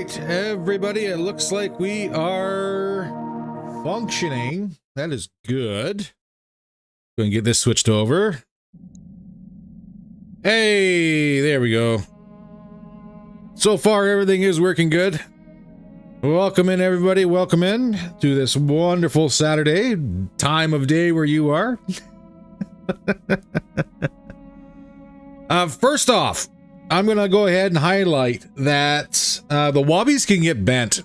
right, everybody, it looks like we are functioning. That is good. Go and get this switched over. Hey, there we go. So far, everything is working good. Welcome in, everybody. Welcome in to this wonderful Saturday time of day where you are. First off, I'm going to go ahead and highlight that the wobbies can get bent.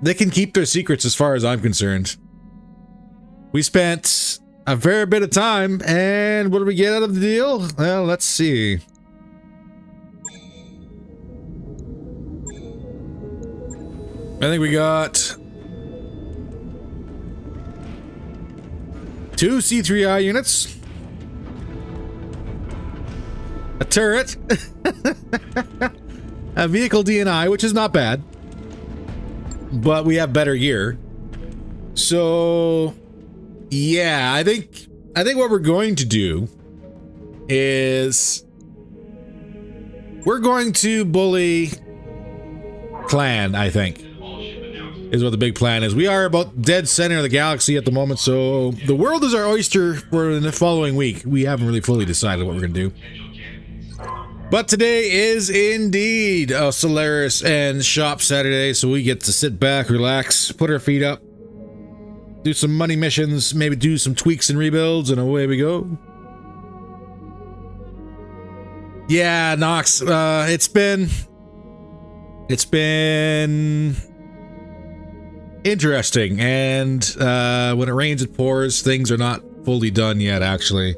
They can keep their secrets as far as I'm concerned. We spent a fair bit of time, and what did we get out of the deal? Well, let's see. I think we got 2 C3I units. A turret, a vehicle DNI, which is not bad, but we have better gear. So, yeah, I think what we're going to do is we're going to bully clan, I think, is what the big plan is. We are about dead center of the galaxy at the moment, so the world is our oyster for the following week. We haven't really fully decided what we're going to do. But today is indeed a Solaris and shop Saturday, so we get to sit back, relax, put our feet up, do some money missions, maybe do some tweaks and rebuilds, and away we go. Yeah, Nox, it's been interesting, and when it rains it pours. Things are not fully done yet, actually.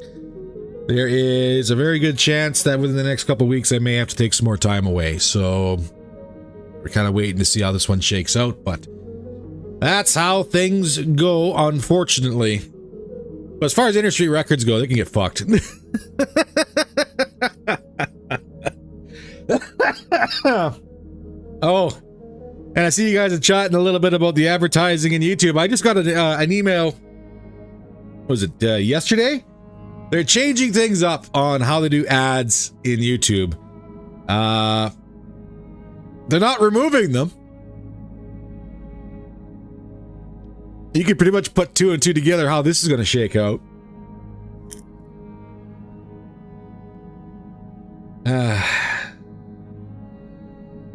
There is a very good chance that within the next couple of weeks I may have to take some more time away, so we're kind of waiting to see how this one shakes out, but that's how things go, unfortunately. But as far as industry records go, they can get fucked. Oh, and I see you guys are chatting a little bit about the advertising in YouTube. I just got an email, was it yesterday? They're changing things up on how they do ads in YouTube. They're not removing them. You can pretty much put 2 and 2 together how this is going to shake out.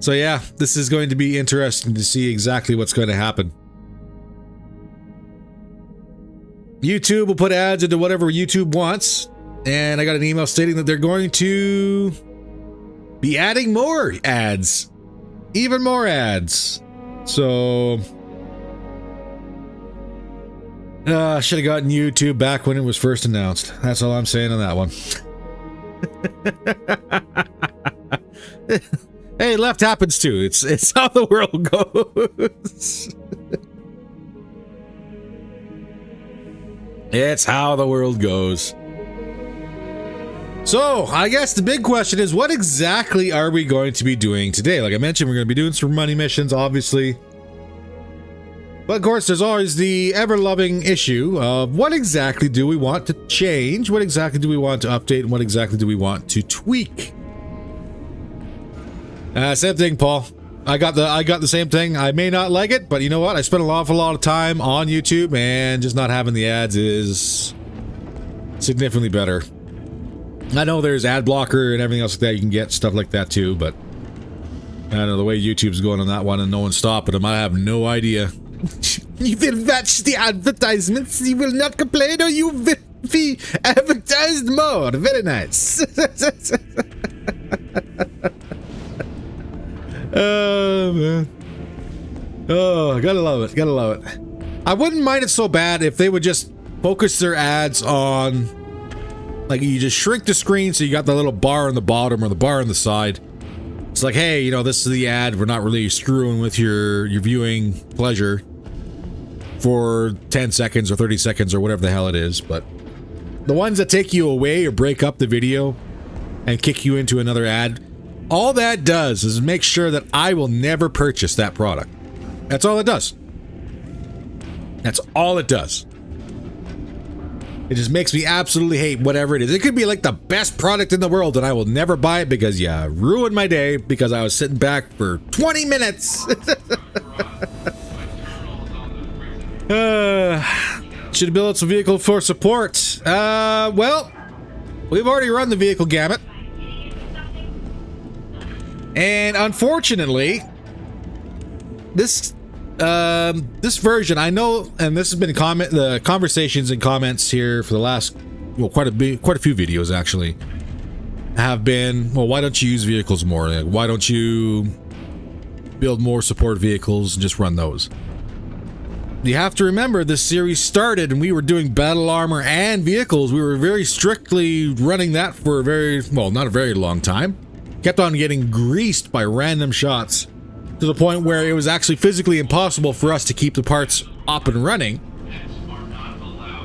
So yeah, this is going to be interesting to see exactly what's going to happen. YouTube will put ads into whatever YouTube wants, and I got an email stating that they're going to be adding more ads, even more ads. So I should have gotten YouTube back when it was first announced. That's all I'm saying on that one. Hey, left happens too. It's how the world goes. It's how the world goes. So, I guess the big question is, what exactly are we going to be doing today? Like I mentioned, we're going to be doing some money missions, obviously. But of course, there's always the ever-loving issue of what exactly do we want to change? What exactly do we want to update? And what exactly do we want to tweak? Same thing, Paul. I got the same thing. I may not like it, but you know what? I spent an awful lot of time on YouTube, and just not having the ads is significantly better. I know there's ad blocker and everything else like that. You can get stuff like that too, but I don't know the way YouTube's going on that one, and no one's stopping them. I have no idea. You will watch the advertisements. You will not complain, or you will be advertised more. Very nice. Oh, man. Oh, gotta love it. Gotta love it. I wouldn't mind it so bad if they would just focus their ads on, like, you just shrink the screen so you got the little bar on the bottom or the bar on the side. It's like, hey, you know, this is the ad. We're not really screwing with your viewing pleasure for 10 seconds or 30 seconds or whatever the hell it is. But the ones that take you away or break up the video and kick you into another ad, all that does is make sure that I will never purchase that product. That's all it does. That's all it does. It just makes me absolutely hate whatever it is. It could be like the best product in the world and I will never buy it because you ruined my day because I was sitting back for 20 minutes. Should build some vehicle for support. Well, we've already run the vehicle gamut. And unfortunately, this version, I know, and this has been the conversations and comments here for the last, well, quite a few videos actually, have been, well, why don't you use vehicles more? Like, why don't you build more support vehicles and just run those? You have to remember this series started and we were doing battle armor and vehicles. We were very strictly running that for not a very long time. Kept on getting greased by random shots to the point where it was actually physically impossible for us to keep the parts up and running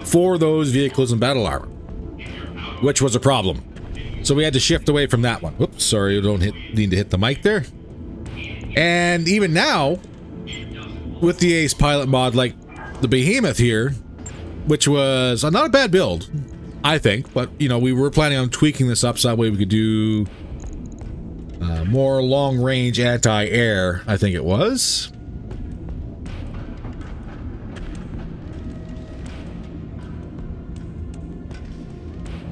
for those vehicles and battle armor, which was a problem. So we had to shift away from that one. Whoops, sorry, you don't need to hit the mic there. And even now, with the Ace pilot mod, like the Behemoth here, which was not a bad build, I think, but you know, we were planning on tweaking this up so that way we could do more long-range anti-air, I think it was.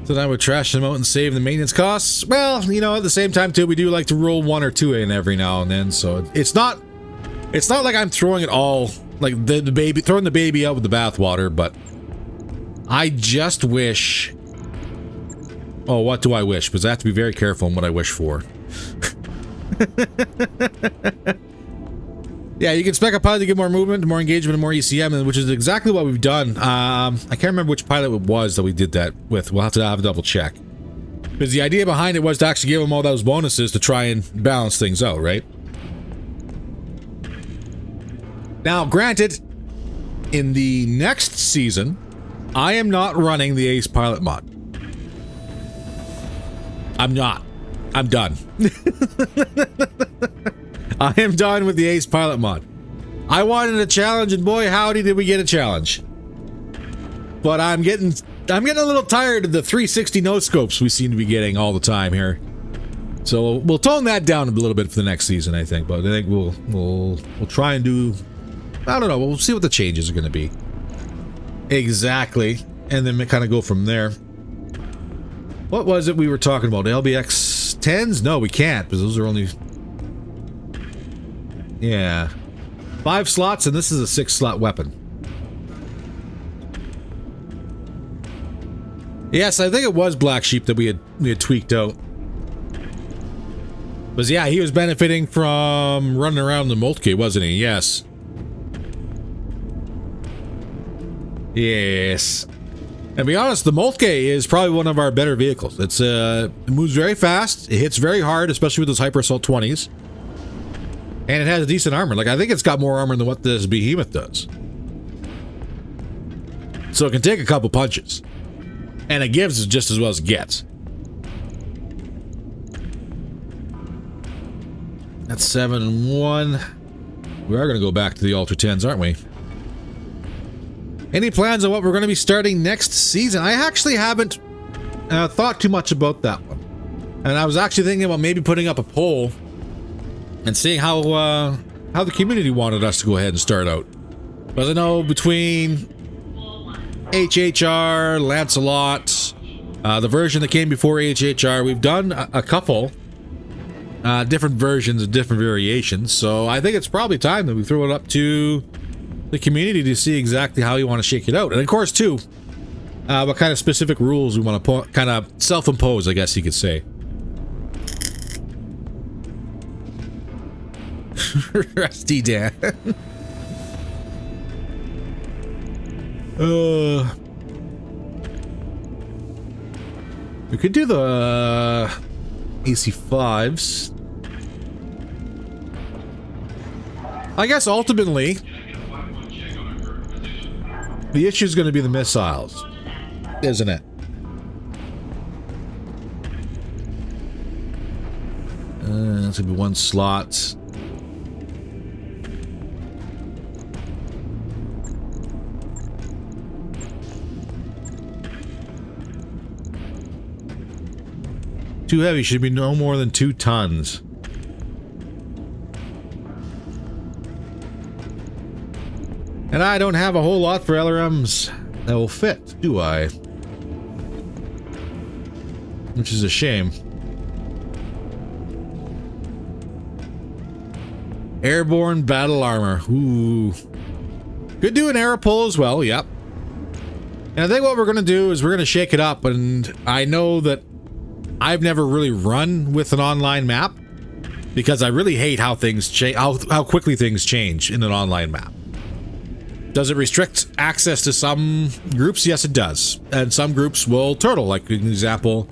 So then I would trash them out and save the maintenance costs. Well, you know, at the same time too, we do like to roll one or two in every now and then, so it's not like I'm throwing it all, like throwing the baby out with the bathwater, but I just wish. Oh, what do I wish? Because I have to be very careful in what I wish for. Yeah, you can spec a pilot to get more movement, more engagement, and more ECM, which is exactly what we've done. I can't remember which pilot it was that we did that with. We'll have to have a double check. Because the idea behind it was to actually give them all those bonuses to try and balance things out, right? Now, granted, in the next season, I am not running the Ace pilot mod. I'm not. I'm done. I am done with the Ace pilot mod. I wanted a challenge, and boy howdy did we get a challenge. But I'm getting a little tired of the 360 no scopes we seem to be getting all the time here. So we'll tone that down a little bit for the next season, I think. But I think we'll try and do, I don't know, we'll see what the changes are going to be. Exactly. And then kind of go from there. What was it we were talking about? LBX 10s? No, we can't, because those are only... Yeah. 5 slots, and this is a 6-slot weapon. Yes, I think it was Black Sheep that we had tweaked out. But yeah, he was benefiting from running around the Moltke, wasn't he? Yes. Yes. And to be honest, the Moltke is probably one of our better vehicles. It moves very fast, it hits very hard, especially with those Hyper Assault 20s. And it has a decent armor. Like, I think it's got more armor than what this Behemoth does. So it can take a couple punches. And it gives just as well as it gets. That's 7 and 1. We are going to go back to the Ultra 10s, aren't we? Any plans on what we're going to be starting next season? I actually haven't thought too much about that one. And I was actually thinking about maybe putting up a poll and seeing how the community wanted us to go ahead and start out. But I know between HHR, Lancelot, the version that came before HHR, we've done a couple different versions and different variations. So I think it's probably time that we throw it up to the community to see exactly how you want to shake it out. And of course, too, what kind of specific rules we want to kind of self-impose, I guess you could say. Rusty Dan. We could do the AC5s. I guess ultimately the issue is going to be the missiles, isn't it? That's going to be 1 slot. Too heavy, should be no more than 2 tons. And I don't have a whole lot for LRMs that will fit, do I? Which is a shame. Airborne battle armor. Ooh. Could do an arrow pull as well, yep. And I think what we're going to do is we're going to shake it up, and I know that I've never really run with an online map because I really hate how things change, how quickly things change in an online map. Does it restrict access to some groups? Yes, it does. And some groups will turtle, like an example,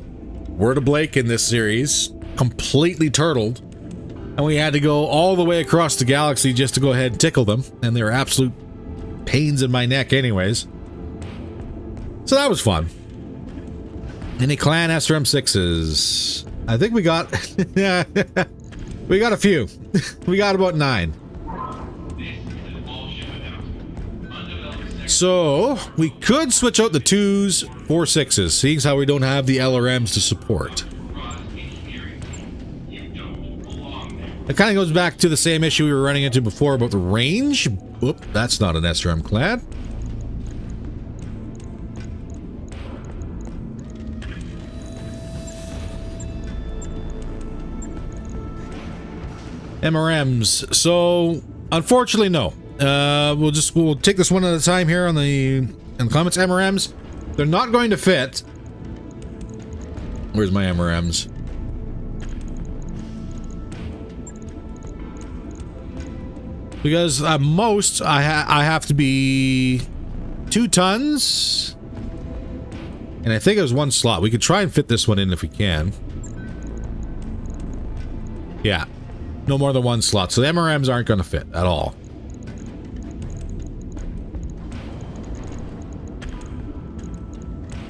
Word of Blake in this series completely turtled, and we had to go all the way across the galaxy just to go ahead and tickle them, and they were absolute pains in my neck anyways. So that was fun. Any clan SRM6s? I think we got we got a few. We got about 9. So we could switch out the 2s for 6s, seeing how we don't have the LRMs to support. It kind of goes back to the same issue we were running into before about the range. Oop, that's not an SRM clan. MRMs. So, unfortunately, no. We'll take this one at a time here in the comments. MRMs, they're not going to fit. Where's my MRMs? Because most I have to be 2 tons, and I think it was 1 slot. We could try and fit this one in if we can. Yeah, no more than 1 slot. So the MRMs aren't going to fit at all.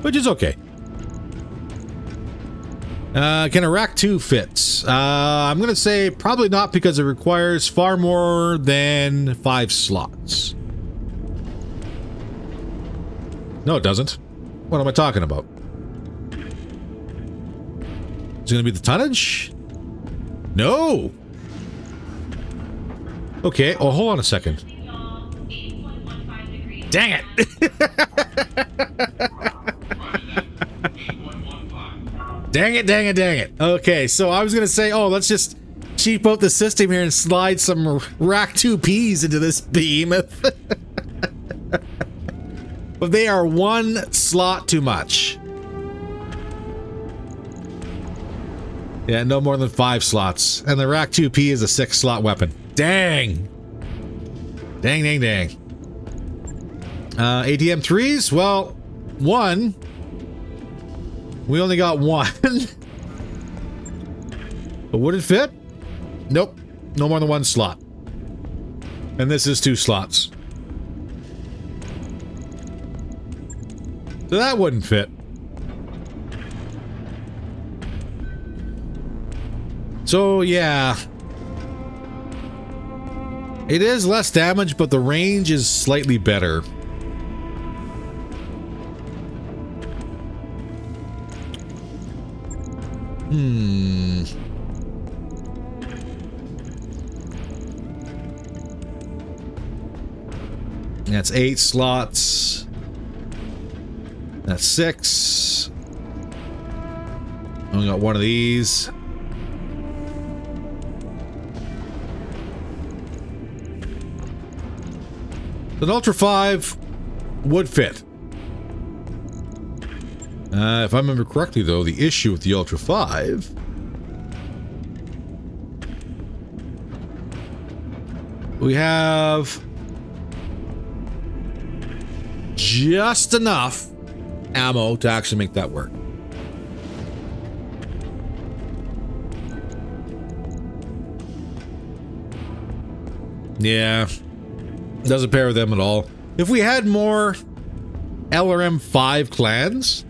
Which is okay. Can a Rack 2 fit? I'm going to say probably not, because it requires far more than 5 slots. No, it doesn't. What am I talking about? Is it going to be the tonnage? No! Okay, oh, hold on a second. Dang it! Dang it, dang it, dang it. Okay, so I was going to say, oh, let's just cheap out the system here and slide some Rack 2Ps into this behemoth. But they are 1 slot too much. Yeah, no more than 5 slots. And the Rack 2P is a 6-slot weapon. Dang! Dang, dang, dang. ATM 3s? Well, 1... We only got 1. But would it fit? Nope. No more than 1 slot. And this is 2 slots. So that wouldn't fit. So, yeah. It is less damage, but the range is slightly better. That's 8 slots. That's 6. Only got 1 of these. An Ultra 5 would fit. If I remember correctly, though, the issue with the Ultra 5 we have just enough ammo to actually make that work. Yeah, doesn't pair with them at all. If we had more LRM 5 clans,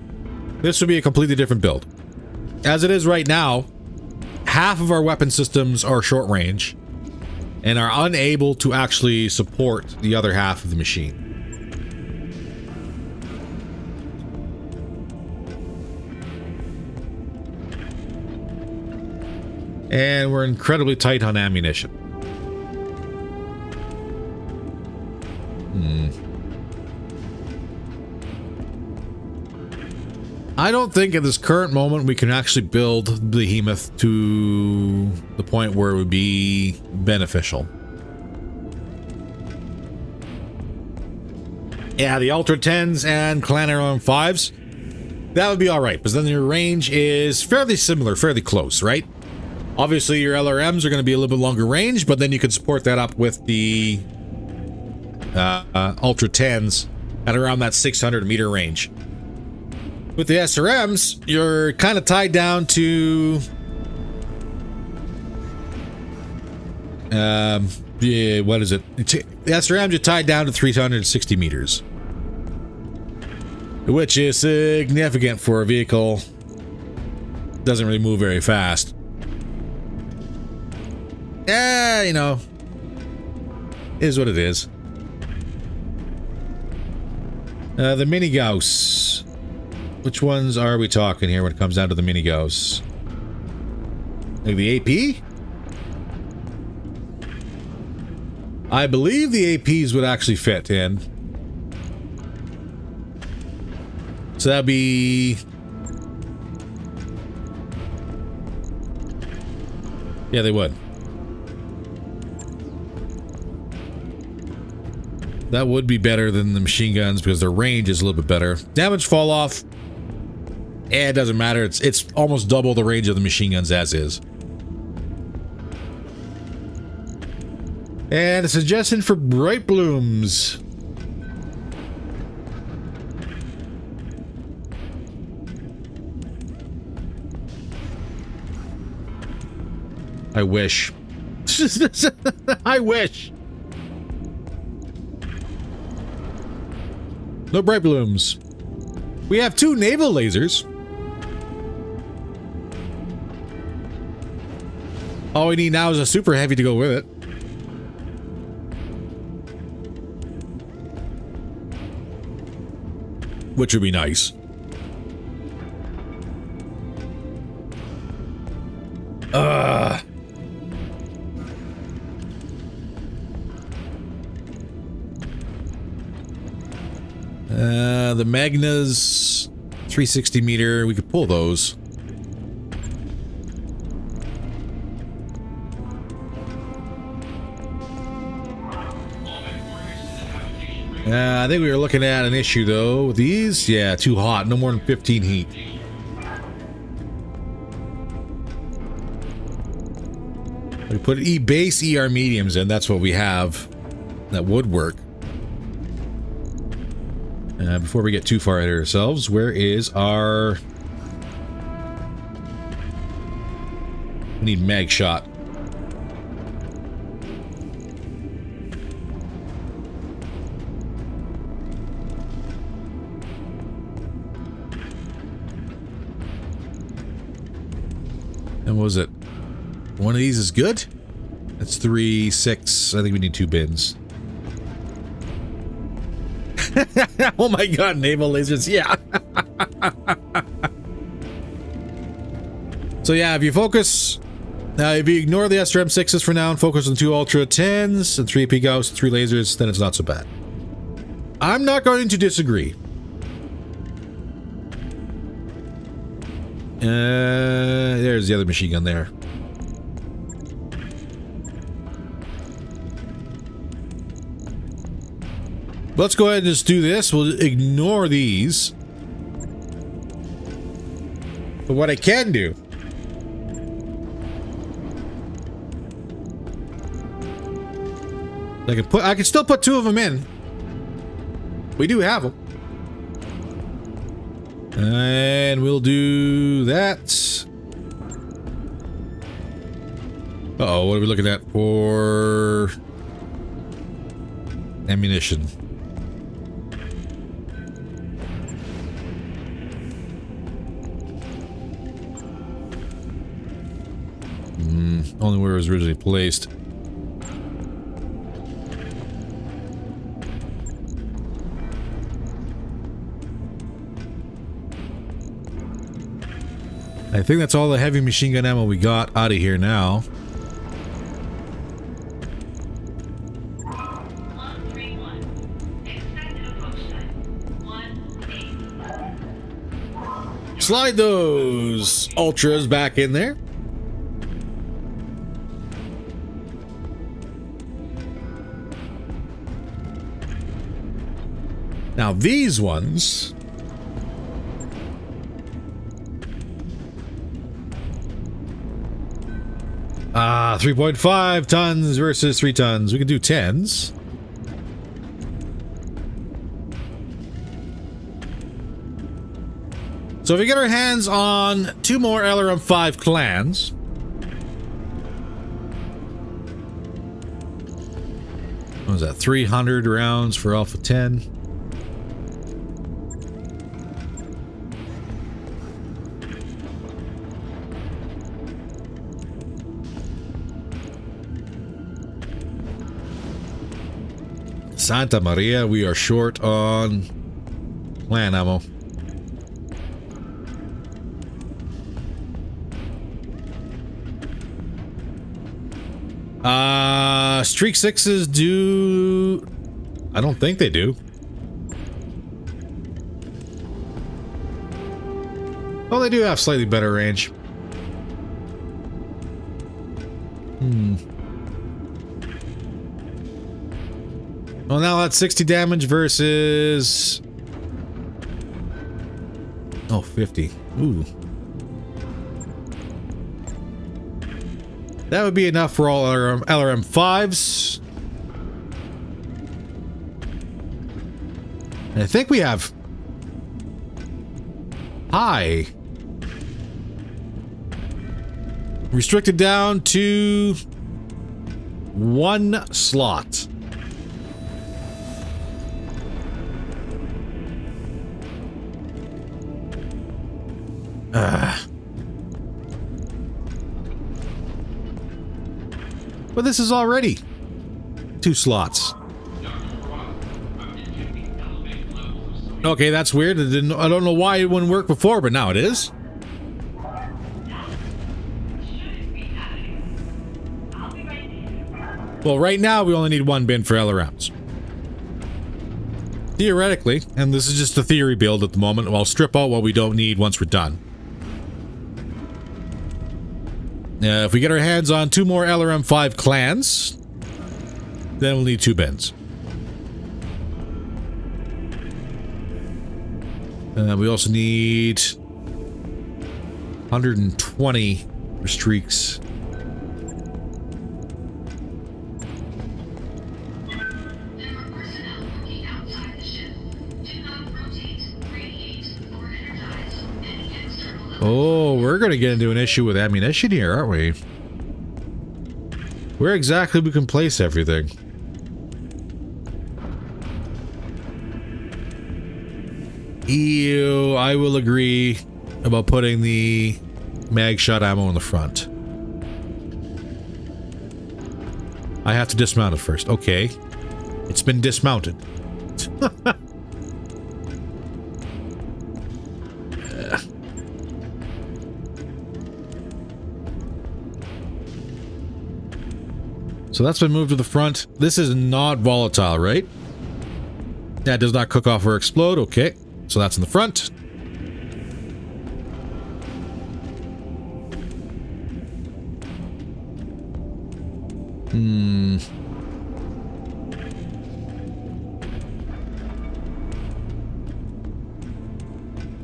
this would be a completely different build. As it is right now, half of our weapon systems are short range and are unable to actually support the other half of the machine. And we're incredibly tight on ammunition. I don't think at this current moment we can actually build Behemoth to the point where it would be beneficial. Yeah, the Ultra 10s and Clan Arrow M5s, that would be alright, because then your range is fairly similar, fairly close, right? Obviously, your LRMs are going to be a little bit longer range, but then you can support that up with the Ultra 10s at around that 600 meter range. With the SRMs, you're kind of tied down to yeah, what is it? The SRMs are tied down to 360 meters, which is significant for a vehicle. Doesn't really move very fast. Yeah, you know, is what it is. The Mini Gauss. Which ones are we talking here when it comes down to the Mini Gauss? Like the AP? I believe the APs would actually fit in. So that'd be... yeah, they would. That would be better than the machine guns because their range is a little bit better. Damage fall off. It doesn't matter. It's almost double the range of the machine guns as is. And a suggestion for bright blooms. I wish. I wish. No bright blooms. We have 2 naval lasers. All we need now is a super heavy to go with it. Which would be nice. The Magnas 360 meter, we could pull those. I think we were looking at an issue though with these. Yeah, too hot, no more than 15 heat. We put E base ER mediums in, that's what we have. That would work. Before we get too far ahead of ourselves, where is our... we need mag shot. And what was it? One of these is good? That's 3, 6. I think we need 2 bins. Oh my god, naval lasers, yeah. So yeah, if you focus, if you ignore the SRM6s for now and focus on 2 Ultra 10s and 3 AP Gauss, 3 lasers, then it's not so bad. I'm not going to disagree. There's the other machine gun there. Let's go ahead and just do this. We'll ignore these. But what I can do... I can still put 2 of them in. We do have them. And we'll do that. Uh-oh, what are we looking at for ammunition? Only where it was originally placed. I think that's all the heavy machine gun ammo we got out of here now. Slide those ultras back in there. Now these ones... 3.5 tons versus 3 tons. We can do 10s. So if we get our hands on 2 more LRM-5 clans, what was that? 300 rounds for Alpha 10. Santa Maria, we are short on clan ammo. Streak 6s do... I don't think they do. Well, they do have slightly better range. Well, now that's 60 damage versus... Oh, 50. Ooh. That would be enough for all LRM-5s. And I think we have... high. Restricted down to... 1 slot. But this is already 2 slots. Okay, that's weird. I don't know why it wouldn't work before, but now it is. Well, right now we only need 1 bin for LRMs. Theoretically, and this is just a theory build at the moment, I'll strip out what we don't need once we're done. If we get our hands on 2 more LRM-5 clans, then we'll need 2 bins. We also need 120 for streaks. Oh, we're going to get into an issue with ammunition here, aren't we? Where exactly we can place everything? Ew, I will agree about putting the mag shot ammo in the front. I have to dismount it first. Okay. It's been dismounted. So that's been moved to the front. This is not volatile, right? That does not cook off or explode. Okay. So that's in the front.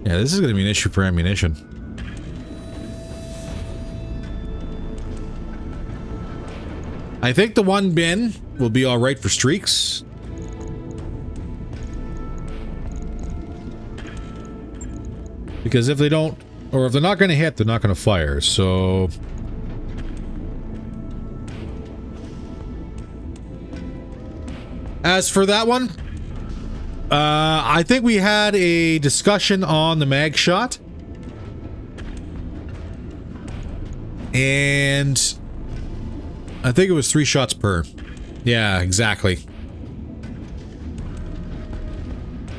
Yeah, this is going to be an issue for ammunition. I think the 1 bin will be alright for streaks. Because if they don't, or if they're not going to hit, they're not going to fire, so... As for that one, I think we had a discussion on the mag shot. And... I think it was 3 shots per. Yeah, exactly.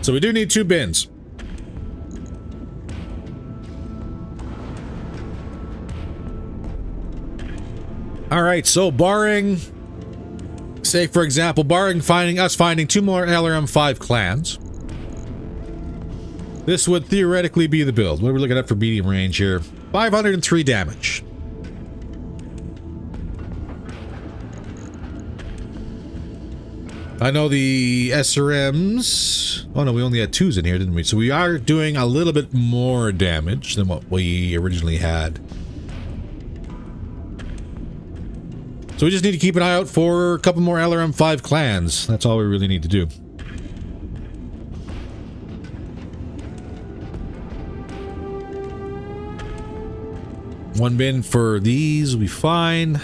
So we do need 2 bins. All right, so barring, say for example, barring finding 2 more LRM-5 clans, this would theoretically be the build. What are we looking at for medium range here? 503 damage. I know the SRMs... Oh no, we only had 2s in here, didn't we? So we are doing a little bit more damage than what we originally had. So we just need to keep an eye out for a couple more LRM-5 clans. That's all we really need to do. One bin for these will be fine.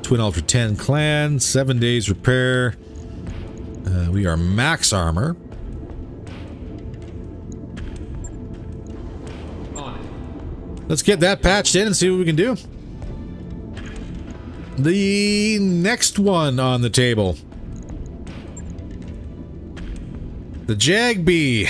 Twin Ultra 10 clan, 7 days repair. We are max armor. Let's get that patched in and see what we can do. The next one on the table. The Jag-B.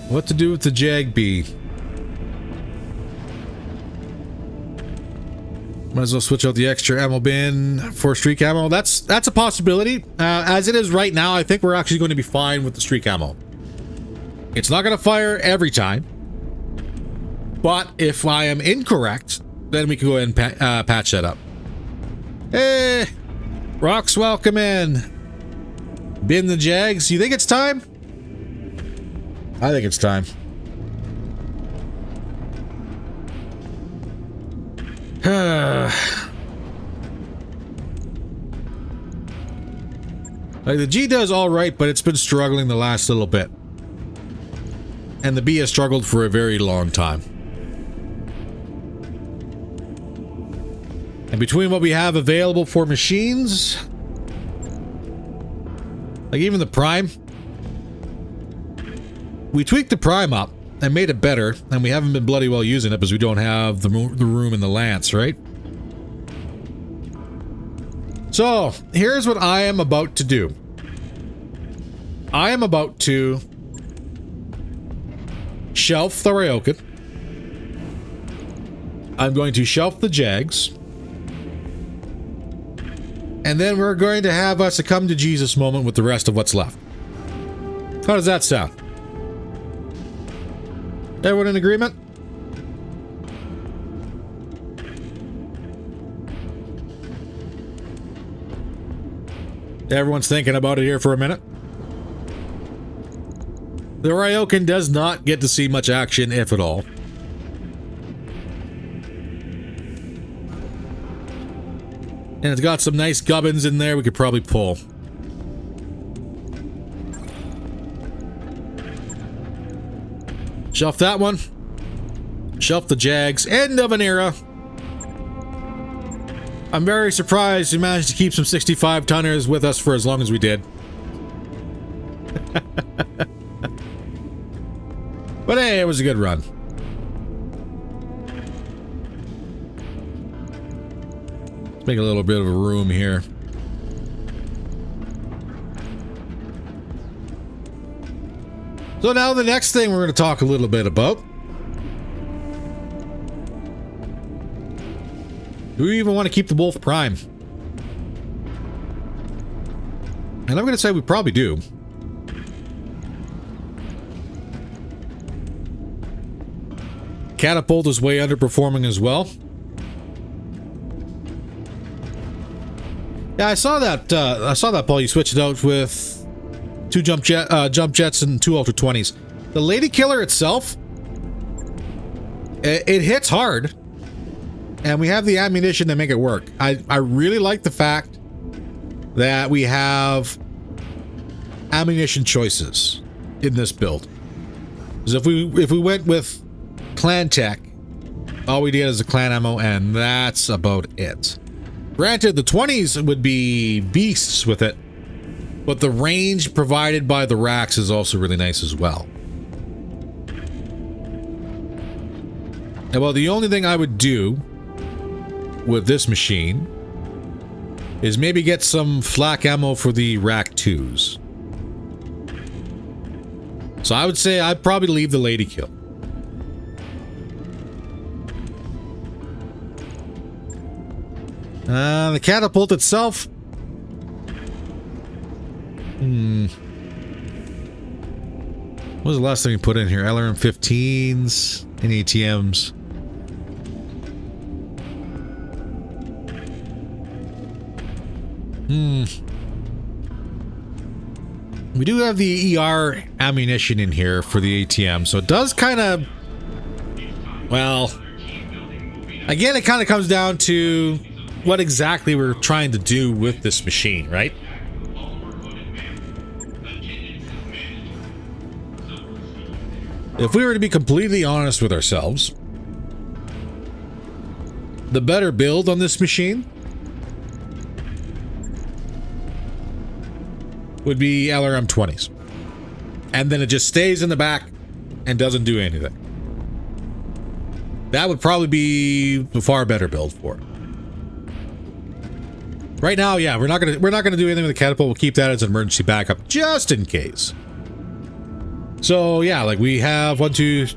What to do with the Jag-B? Might as well switch out the extra ammo bin for streak ammo. That's a possibility. As it is right now, I think we're actually going to be fine with the streak ammo. It's not going to fire every time. But if I am incorrect, then we can go ahead and patch that up. Hey! Rocks, welcome in. Bin the Jags. You think it's time? I think it's time. Like the G does all right, but it's been struggling the last little bit. And the B has struggled for a very long time. And between what we have available for machines, like even the Prime, we tweaked the Prime up and made it better, and we haven't been bloody well using it because we don't have the room in the Lance, right? So, here's what I am about to do. I am about to shelf the Ryokan. I'm going to shelf the Jags. And then we're going to have us a come to Jesus moment with the rest of what's left. How does that sound? Everyone in agreement? Everyone's thinking about it here for a minute. The Ryokan does not get to see much action, if at all. And it's got some nice gubbins in there we could probably pull. Shelf that one. Shelf the Jags. End of an era. I'm very surprised we managed to keep some 65 tonners with us for as long as we did. But hey, it was a good run. Let's make a little bit of a room here. So now the next thing we're going to talk a little bit about. Do we even want to keep the Wolf Prime? And I'm going to say we probably do. Catapult is way underperforming as well. Yeah, I saw that, Paul. You switched it out with 2 jump jets and 2 Ultra 20s. The Lady Killer itself, it hits hard, and we have the ammunition to make it work. I really like the fact that we have ammunition choices in this build. Because if we went with Clan Tech, all we did is a clan ammo, and that's about it. Granted, the 20s would be beasts with it, but the range provided by the racks is also really nice as well. And well, the only thing I would do with this machine is maybe get some flak ammo for the Rack 2s. So I would say I'd probably leave the lady kill. The catapult itself. What was the last thing we put in here? LRM 15s and ATMs. We do have the ER ammunition in here for the ATM, so it does kind of, well, again, it kind of comes down to what exactly we're trying to do with this machine, right? If we were to be completely honest with ourselves, the better build on this machine would be LRM 20s. And then it just stays in the back and doesn't do anything. That would probably be the far better build for it. Right now, yeah, we're not gonna do anything with the catapult. We'll keep that as an emergency backup just in case. So yeah, like we have 12,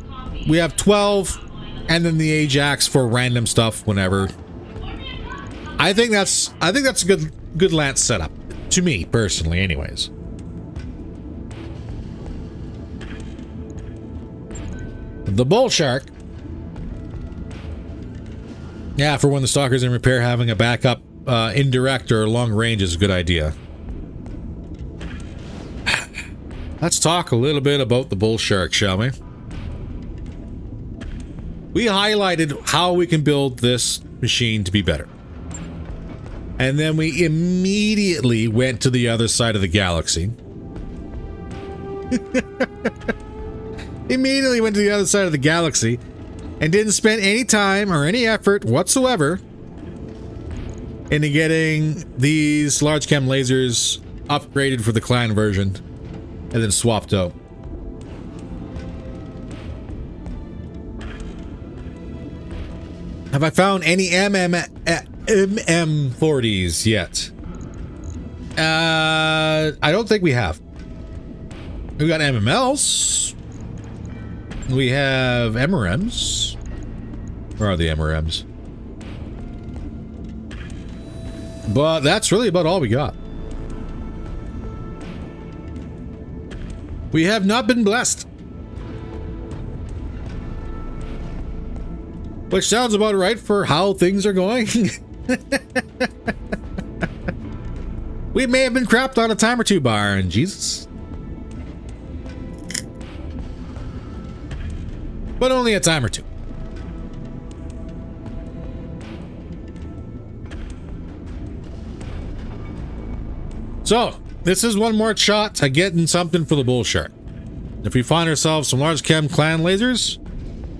and then the Ajax for random stuff whenever. I think that's a good lance setup. To me, personally, anyways. The Bull Shark. Yeah, for when the stalker's in repair, having a backup indirect or long range is a good idea. Let's talk a little bit about the Bull Shark, shall we? We highlighted how we can build this machine to be better. And then we immediately went to the other side of the galaxy. Immediately went to the other side of the galaxy and didn't spend any time or any effort whatsoever into getting these large chem lasers upgraded for the clan version and then swapped out. Have I found any MM40s yet? I don't think we have. We got MMLs. We have MRMs. Where are the MRMs? But that's really about all we got. We have not been blessed. Which sounds about right for how things are going. We may have been crapped on a time or two by Iron Jesus. But only a time or two. So, this is one more shot at getting something for the Bull Shark. If we find ourselves some large chem clan lasers,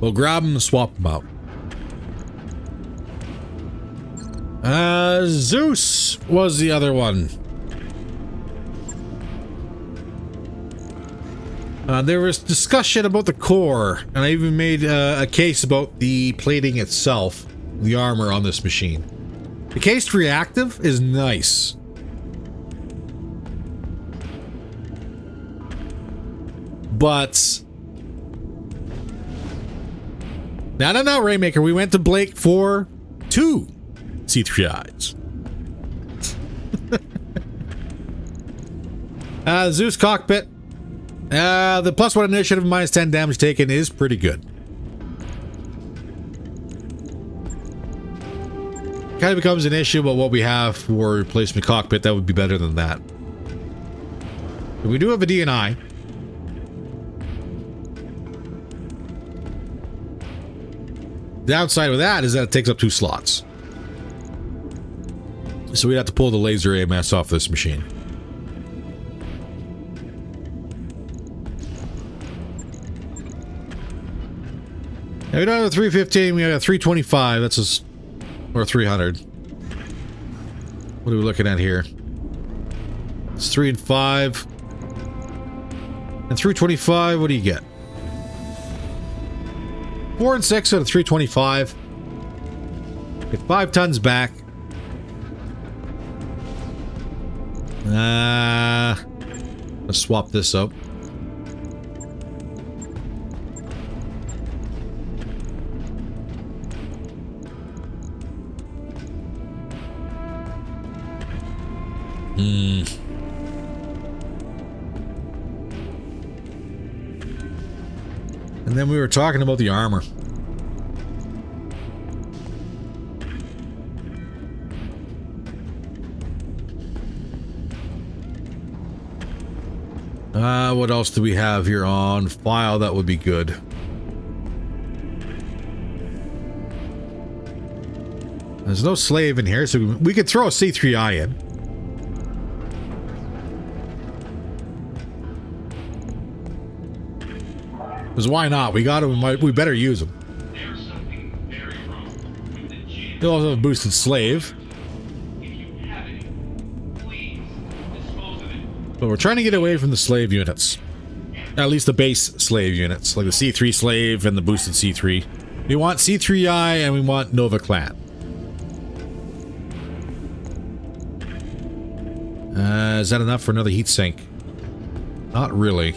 we'll grab them and swap them out. Zeus was the other one. There was discussion about the core, and I even made a case about the plating itself, the armor on this machine. The cased reactive is nice. But no, Rainmaker, we went to Blake for 2 C3Is. Zeus cockpit. The +1 initiative, -10 damage taken is pretty good. Kind of becomes an issue about what we have for replacement cockpit. That would be better than that. But we do have a DNI. Downside with that is that it takes up 2 slots. So we'd have to pull the laser AMS off this machine. Now we don't have a 315, we have a 325. That's a, or 300. What are we looking at here? It's 3 and 5. And 325, what do you get? 4 and 6 out of 325. Get 5 tons back. Let's swap this out. And then we were talking about the armor. What else do we have here on file that would be good? There's no slave in here, so we could throw a C3I in. Because why not? We got him. We better use him. He'll also have a boosted slave. But we're trying to get away from the slave units. At least the base slave units, like the C3 slave and the boosted C3. We want C3I and we want Nova Clan. Is that enough for another heat sink? Not really.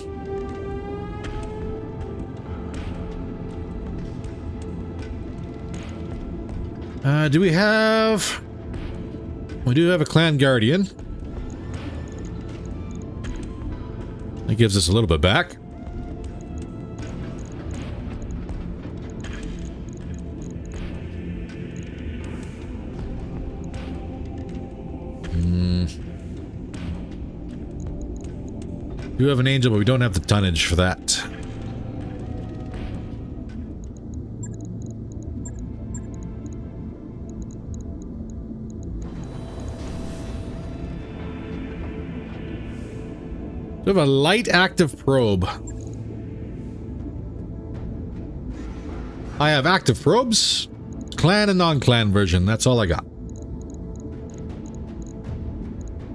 Do we have... We do have a clan guardian. That gives us a little bit back. We do have an angel, but we don't have the tonnage for that. We have a light active probe. I have active probes, clan and non-clan version. That's all I got.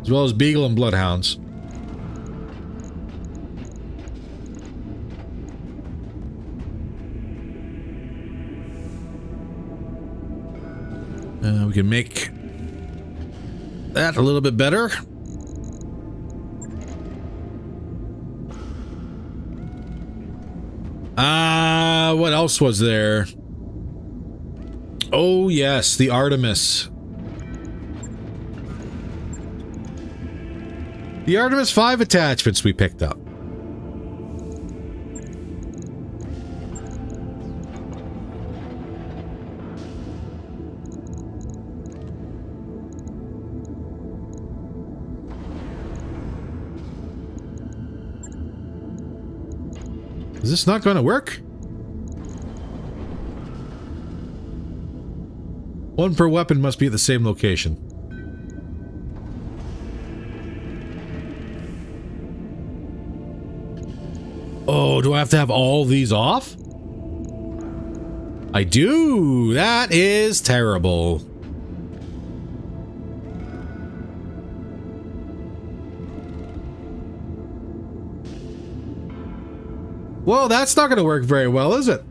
As well as beagle and bloodhounds. We can make that a little bit better. What else was there? Oh, yes, the Artemis. The Artemis 5 attachments we picked up. Is this not going to work? One per weapon must be at the same location. Oh, do I have to have all these off? I do. That is terrible. Well, that's not going to work very well, is it?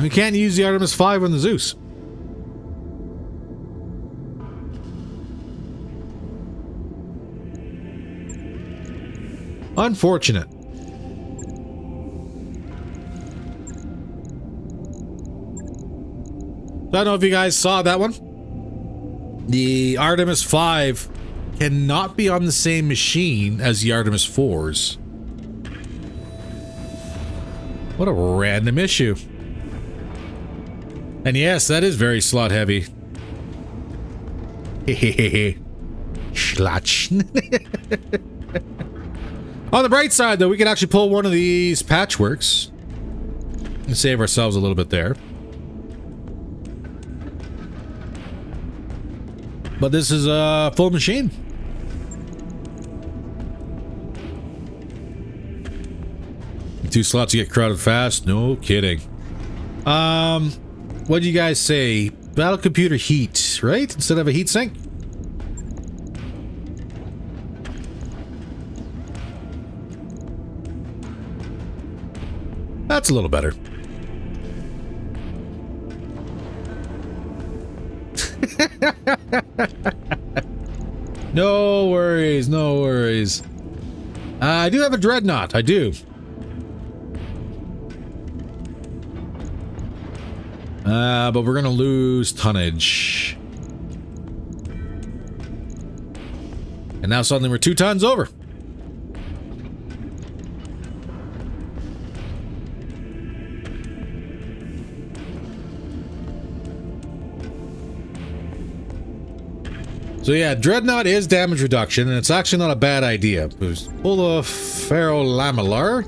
We can't use the Artemis 5 on the Zeus. Unfortunate. I don't know if you guys saw that one. The Artemis 5 cannot be on the same machine as the Artemis 4s. What a random issue. And yes, that is very slot heavy. Hehehe. Schlotch. On the bright side, though, we can actually pull one of these patchworks and save ourselves a little bit there. But this is a full machine. Two slots to get crowded fast? No kidding. What do you guys say? Battle computer heat, right? Instead of a heat sink? That's a little better. No worries, no worries. I do have a dreadnought, I do. But we're gonna lose tonnage. And now suddenly we're 2 tons over. So yeah, Dreadnought is damage reduction, and it's actually not a bad idea. Pull the ferrolamellar.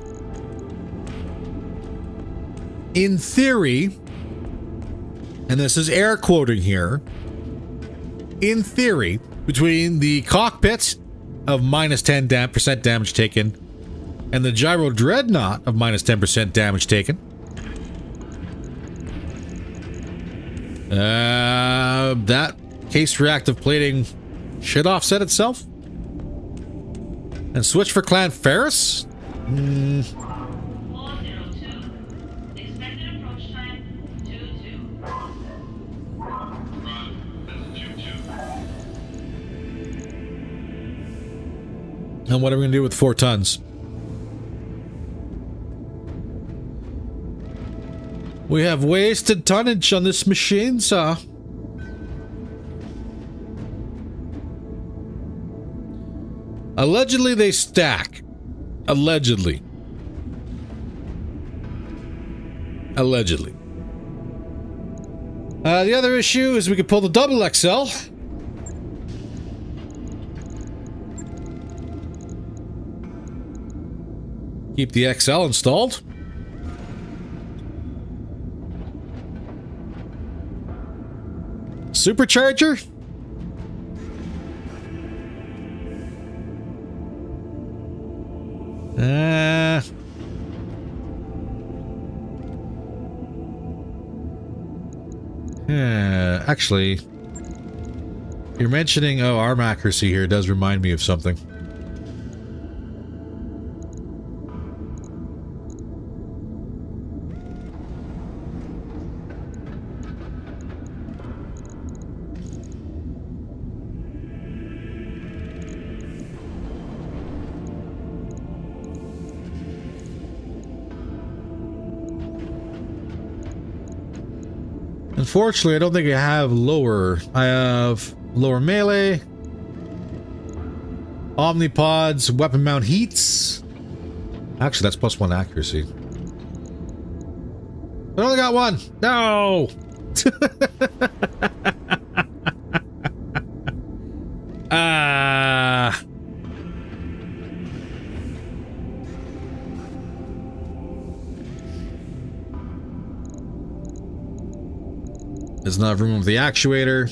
In theory, and this is air quoting here, in theory, between the cockpit of minus 10% damage taken and the gyro dreadnought of minus 10% damage taken, that case reactive plating should offset itself. And switch for Clan Ferris? 402. Expected approach time 22. And what are we going to do with 4 tons? We have wasted tonnage on this machine, sir. Allegedly, they stack. Allegedly. Allegedly. The other issue is we could pull the double XL. Keep the XL installed. Supercharger? Actually, you're mentioning, arm accuracy here does remind me of something. Unfortunately, I don't think I have lower. I have lower melee, omnipods, weapon mount heats. Actually, that's +1 accuracy. I only got 1. No! There's not room with the actuator.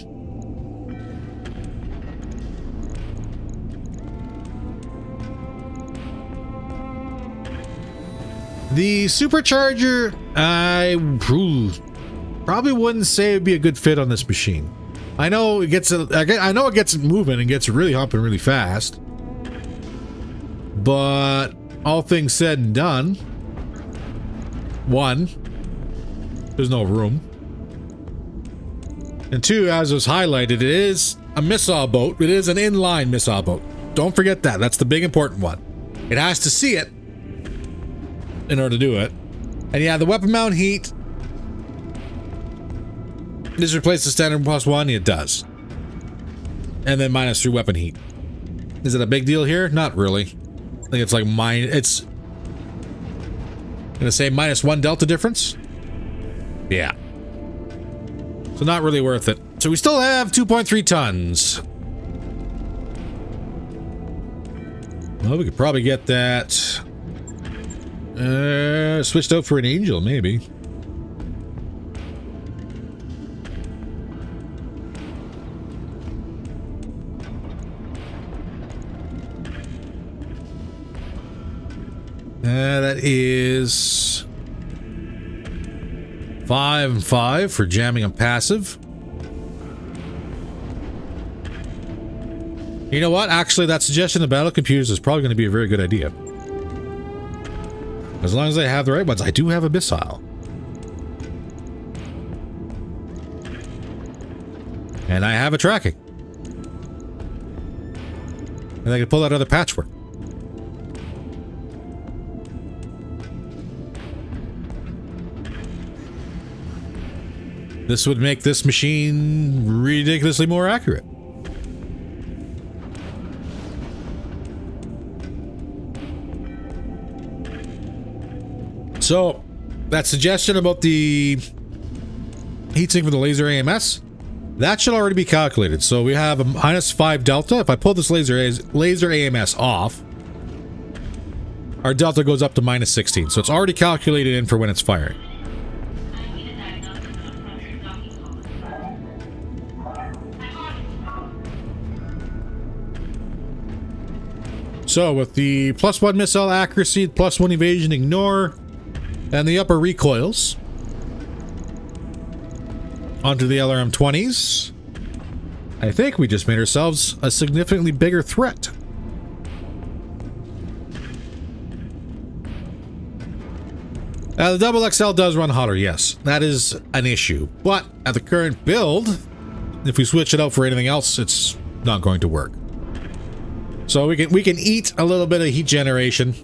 The supercharger, I probably wouldn't say it'd be a good fit on this machine. I know it gets it moving and gets really humping really fast. But all things said and done, 1, there's no room. And 2, as was highlighted, it is a missile boat. It is an inline missile boat. Don't forget that. That's the big important one. It has to see it in order to do it. And yeah, the weapon mount heat. Does replace the standard +1? It does. And then -3 weapon heat. Is it a big deal here? Not really. I think it's like it's gonna say -1 delta difference. Yeah. So not really worth it. So we still have 2.3 tons. Well, we could probably get that switched out for an angel, maybe. That is 5 and 5 for jamming and passive. You know what? Actually, that suggestion of battle computers is probably going to be a very good idea. As long as I have the right ones. I do have a missile. And I have a tracking. And I can pull out other patchwork. This would make this machine ridiculously more accurate. So, that suggestion about the heatsink for the laser AMS, that should already be calculated. So we have a -5 delta. If I pull this laser AMS off, our delta goes up to -16. So it's already calculated in for when it's firing. So with the +1 missile accuracy, +1 evasion ignore, and the upper recoils onto the LRM-20s, I think we just made ourselves a significantly bigger threat. The double XL does run hotter, yes. That is an issue. But at the current build, if we switch it out for anything else, it's not going to work. So we can eat a little bit of heat generation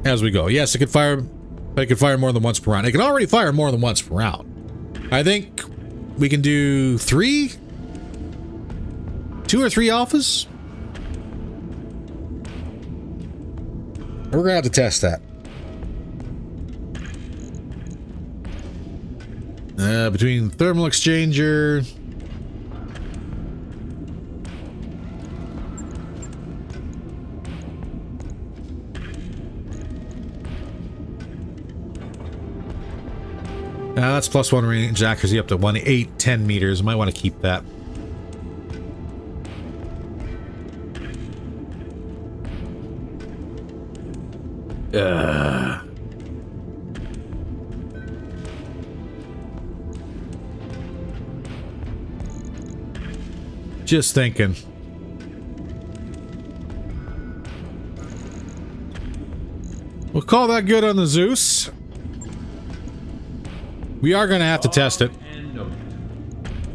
as we go. Yes, it could fire, but it could fire more than once per round. It can already fire more than once per round. I think we can do 2 or 3 alphas. We're gonna have to test that. Between thermal exchanger. That's +1 range accuracy up to 10 meters. Might want to keep that. Just thinking. We'll call that good on the Zeus. We are going to have to test it. And note.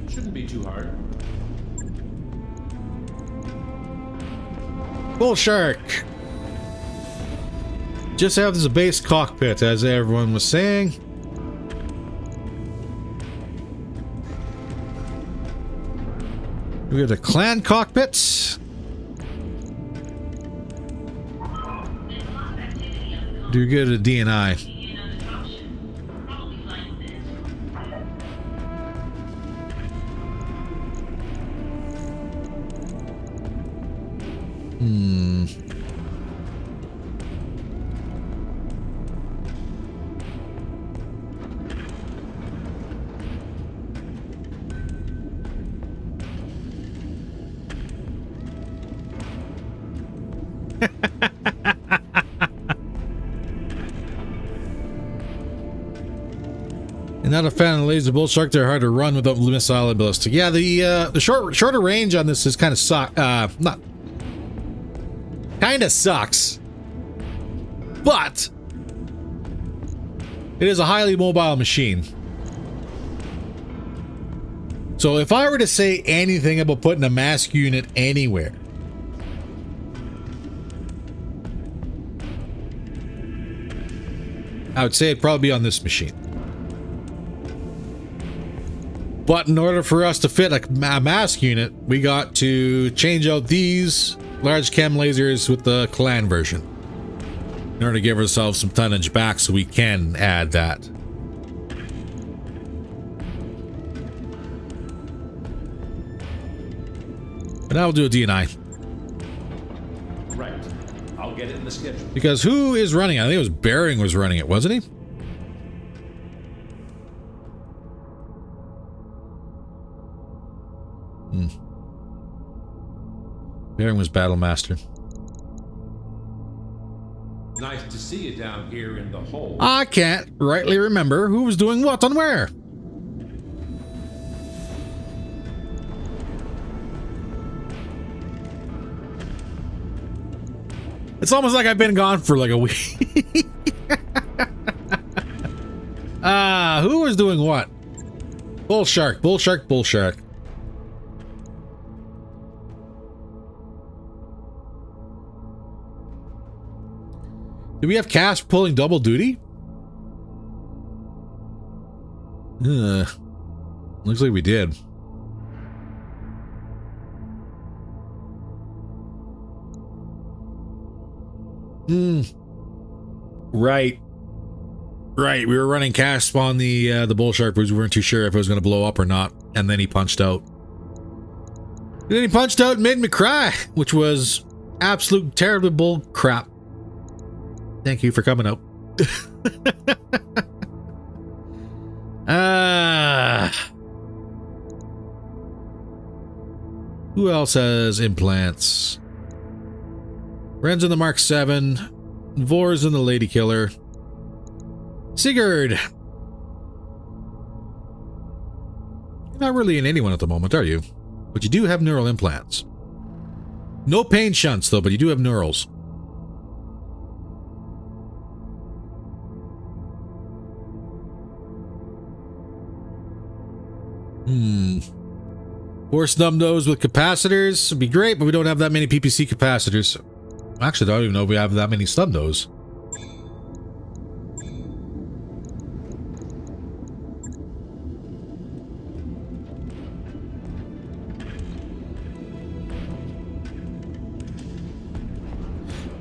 Shouldn't be too hard. Bull Shark. Just have this base cockpit, as everyone was saying. We have the clan cockpits. Do good at DNI. Not a fan of the laser bull shark. They're hard to run without missile and ballistic. Yeah, the shorter range on this is kind of sucks, but it is a highly mobile machine. So if I were to say anything about putting a mask unit anywhere, I would say it'd probably be on this machine. But in order for us to fit a mask unit, we got to change out these large chem lasers with the clan version in order to give ourselves some tonnage back so we can add that. But now we'll do a DNI. Right. I'll get it in the schedule. Because who is running it? I think it was Bering was running it, wasn't he? Bering was Battle Master. Nice to see you down here in the hole. I can't rightly remember who was doing what on where. It's almost like I've been gone for like a week. Who was doing what? Bull Shark, Bull Shark, Bull Shark. Do we have cash pulling double duty? Looks like we did. Right. Right, we were running cast on the bull shark because we weren't too sure if it was going to blow up or not, and then he punched out. And then he punched out and made me cry, which was absolute terrible bull crap. Thank you for coming out. Who else has implants? Ren's in the Mark 7. Vor's in the Lady Killer. Sigurd! You're not really in anyone at the moment, are you? But you do have neural implants. No pain shunts, though, but you do have neurals. Four snub nose with capacitors would be great, but we don't have that many PPC capacitors. Actually, I don't even know if we have that many snub nose.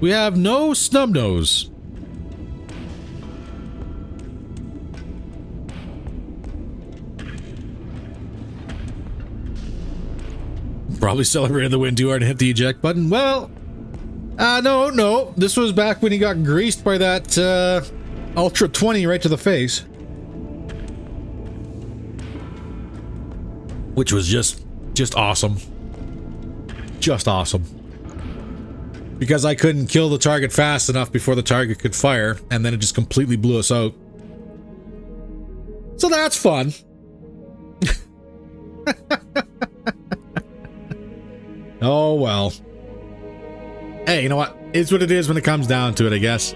We have no snub nose. Probably celebrated the win too hard and hit the eject button. Well, no. This was back when he got greased by that Ultra 20 right to the face. Which was just awesome. Just awesome. Because I couldn't kill the target fast enough before the target could fire, and then it just completely blew us out. So that's fun. Oh, well. Hey, you know what? It's what it is when it comes down to it, I guess.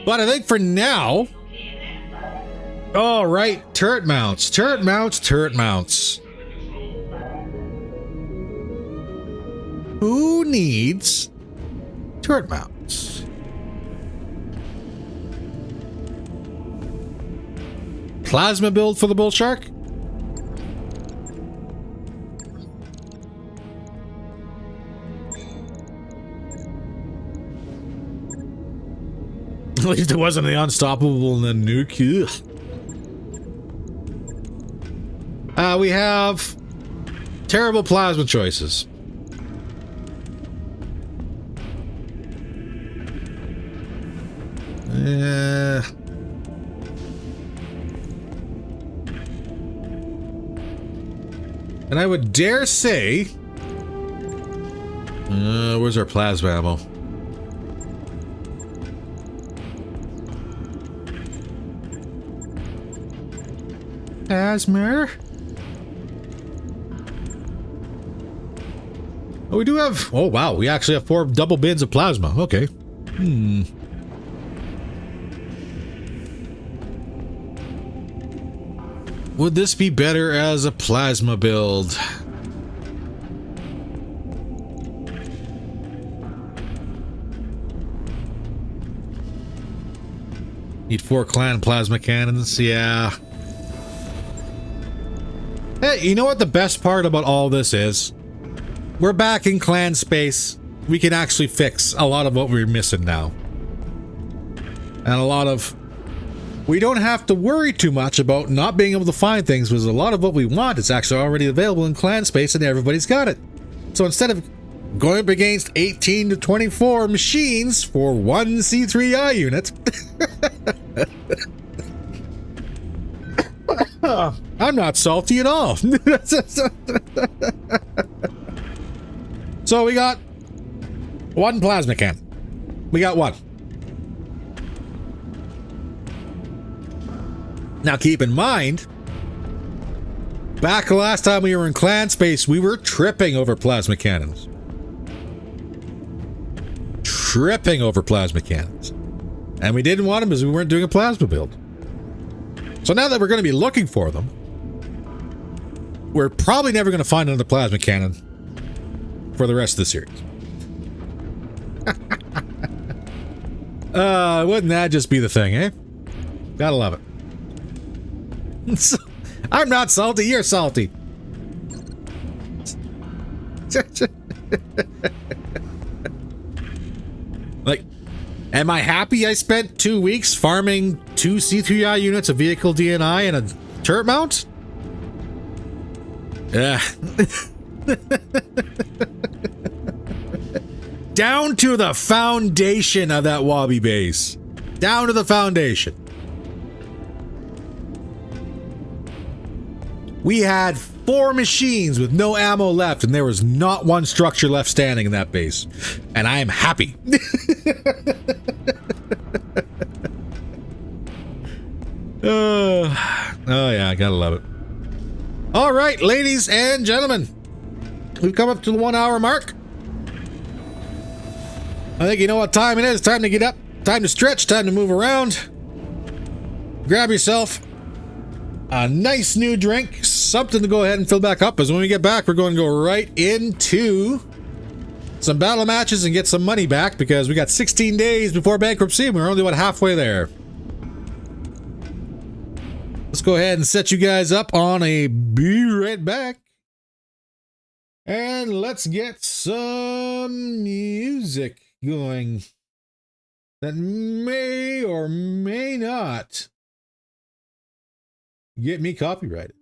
But I think for now... All right, turret mounts. Turret mounts, turret mounts. Who needs turret mounts? Plasma build for the bull shark? At least it wasn't the unstoppable and the nuke. We have terrible plasma choices. And I would dare say... where's our plasma ammo? Plasma? Oh, we do have... Oh, wow. We actually have 4 double bins of plasma. Okay. Would this be better as a plasma build? Need 4 clan plasma cannons? Yeah. Hey, you know what the best part about all this is? We're back in clan space. We can actually fix a lot of what we're missing now. And a lot of... We don't have to worry too much about not being able to find things, because a lot of what we want is actually already available in clan space and everybody's got it. So instead of going up against 18 to 24 machines for 1 C3I unit... I'm not salty at all. So we got 1 plasma can. We got 1. Now keep in mind, back last time we were in clan space, we were tripping over plasma cannons. Tripping over plasma cannons. And we didn't want them because we weren't doing a plasma build. So now that we're going to be looking for them, we're probably never going to find another plasma cannon for the rest of the series. Wouldn't that just be the thing, eh? Gotta love it. I'm not salty, you're salty. Like, am I happy I spent 2 weeks farming 2 C3I units, a vehicle DNI, and a turret mount? Yeah. Down to the foundation of that Wabi base. Down to the foundation. We had 4 machines with no ammo left, and there was not one structure left standing in that base. And I am happy. Oh yeah, I gotta love it. All right, ladies and gentlemen, we've come up to the 1 hour mark. I think you know what time it is. Time to get up, time to stretch, time to move around. Grab yourself a nice new drink, something to go ahead and fill back up, as when we get back, we're going to go right into some battle matches and get some money back, because we got 16 days before bankruptcy and we're only about halfway there. Let's go ahead and set you guys up on a be right back. And let's get some music going that may or may not get me copyrighted.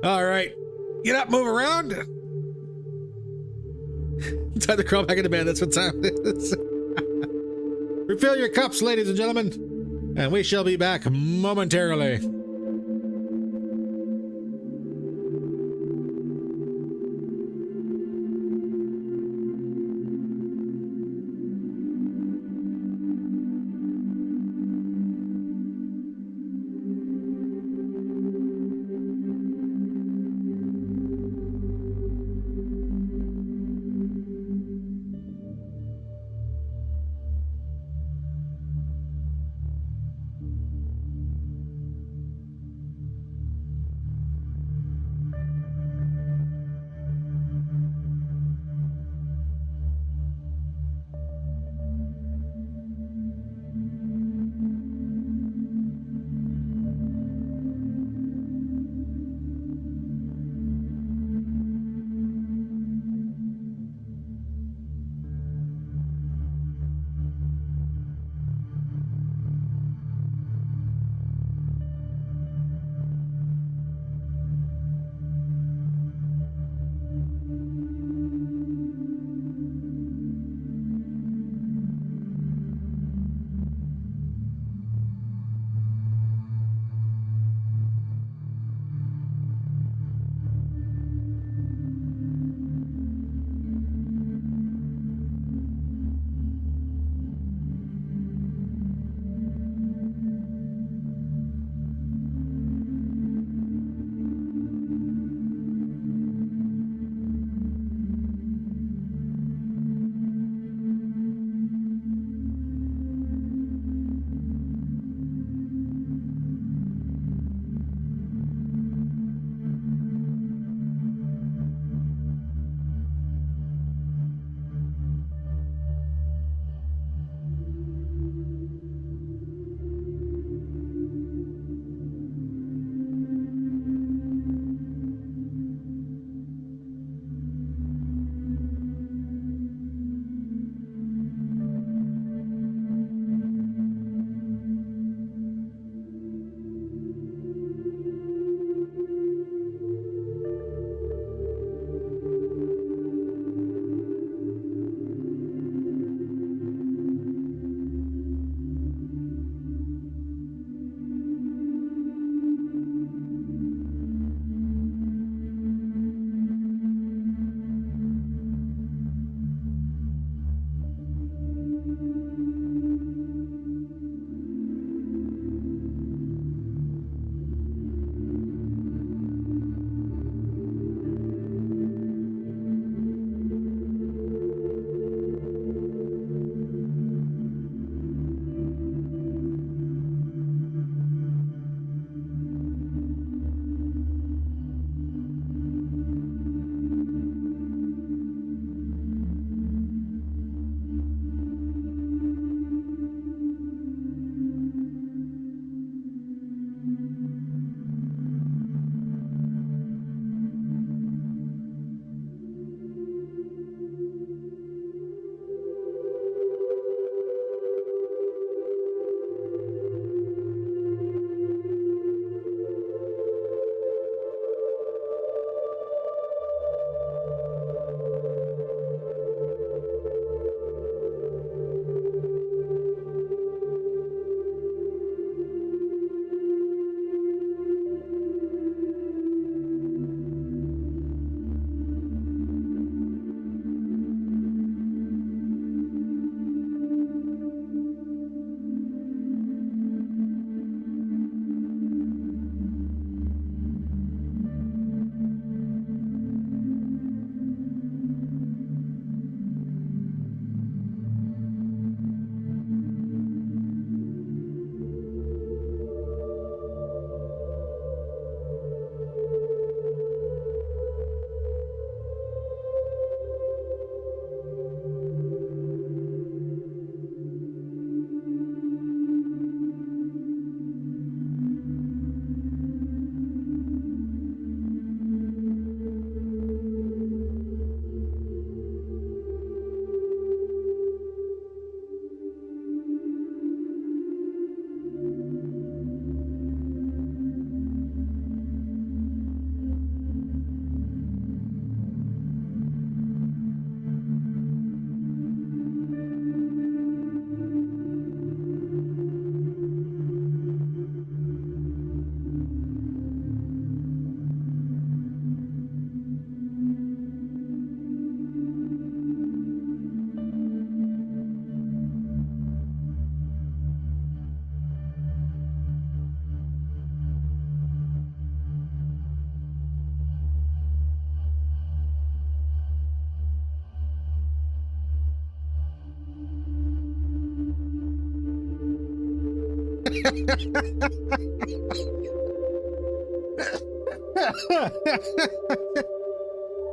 All right, get up, move around. Time to crawl back into bed. That's what time it is. Refill your cups, ladies and gentlemen, and we shall be back momentarily.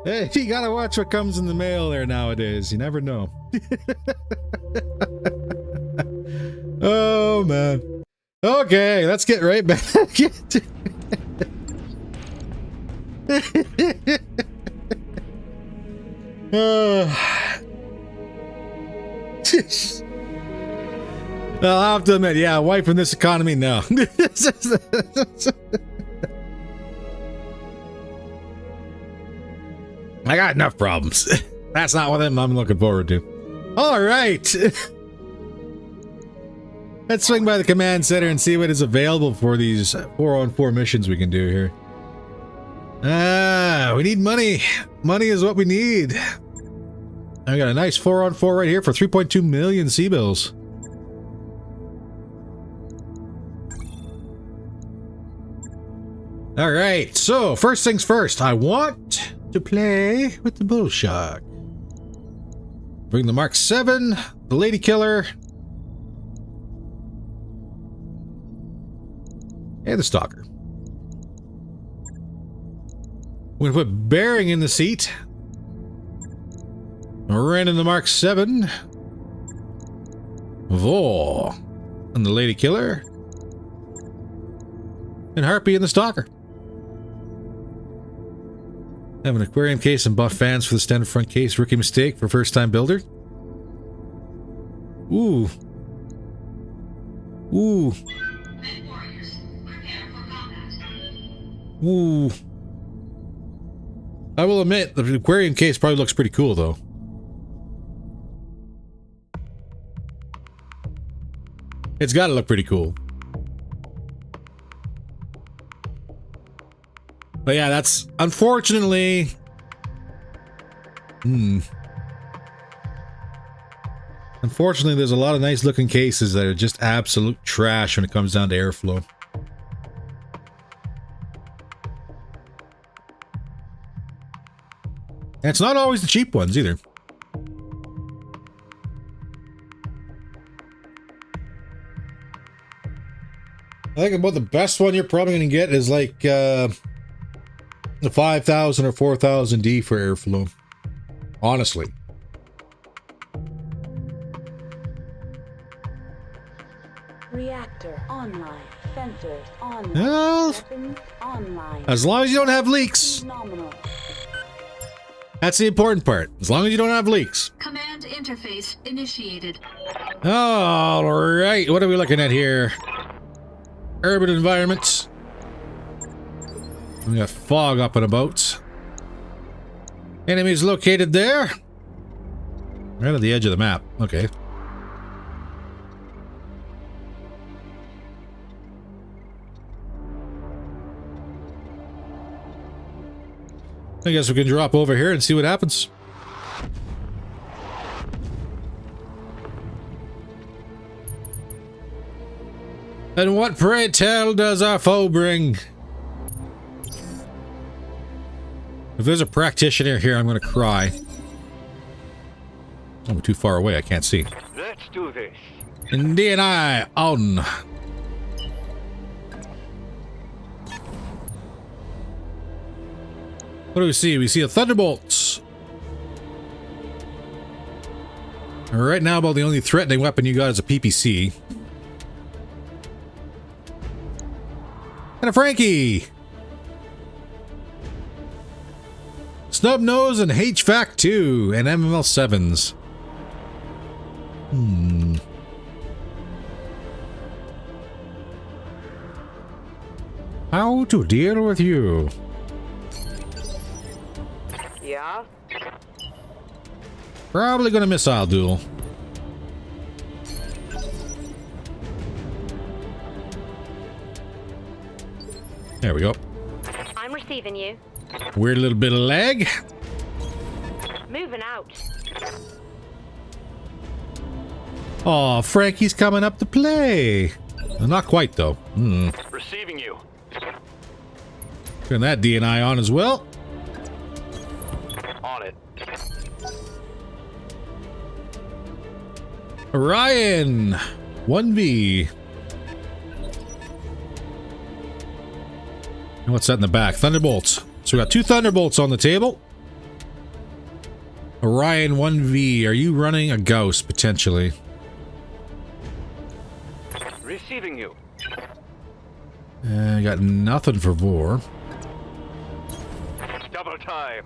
Hey, you gotta watch what comes in the mail there nowadays. You never know. Oh, man. Okay, let's get right back. Well, I'll have to admit, yeah, wife in this economy, no. I got enough problems. That's not one of them I'm looking forward to. All right. Let's swing by the command center and see what is available for these 4-on-4 missions we can do here. We need money. Money is what we need. I got a nice 4-on-4 right here for 3.2 million C-bills. All right, so first things first, I want to play with the bull shark. Bring the Mark 7, the Lady Killer, and the Stalker. We're gonna put Bearing in the seat. Ren in the Mark 7. Vor and the Lady Killer. And Harpy in the Stalker. Have an aquarium case and buff fans for the standard front case. Rookie mistake for first time builder. Ooh. Ooh. Men warriors, prepare for combat. Ooh. I will admit, the aquarium case probably looks pretty cool, though. It's got to look pretty cool. But yeah, that's unfortunately... Unfortunately, there's a lot of nice looking cases that are just absolute trash when it comes down to airflow. And it's not always the cheap ones either. I think about the best one you're probably going to get is like the 5,000 or 4,000 D for airflow. Honestly. Reactor online. Sensors online. Well, Weapons online. as long as you don't have leaks. Nominal. That's the important part. As long as you don't have leaks. Command interface initiated. All right. What are we looking at here? Urban environments. We got fog up and about. Enemies located there. Right at the edge of the map. Okay. I guess we can drop over here and see what happens. And what, pray tell, does our foe bring? If there's a practitioner here, I'm going to cry. Oh, I'm too far away. I can't see. Let's do this. And D&I on. What do we see? We see a Thunderbolt. And right now, about the only threatening weapon you got is a PPC. And a Frankie. Snub Nose and HVAC 2 and MML 7s. How to deal with you? Yeah? Probably gonna missile duel. There we go. I'm receiving you. Weird little bit of lag. Moving out. Oh, Frankie's coming up to play. Not quite though. Receiving you. Turn that D&I on as well. On it. Ryan, 1v. And what's that in the back? Thunderbolts. So we got 2 Thunderbolts on the table. Orion 1V. Are you running a Gauss, potentially? Receiving you. Got nothing for Vor. Double time.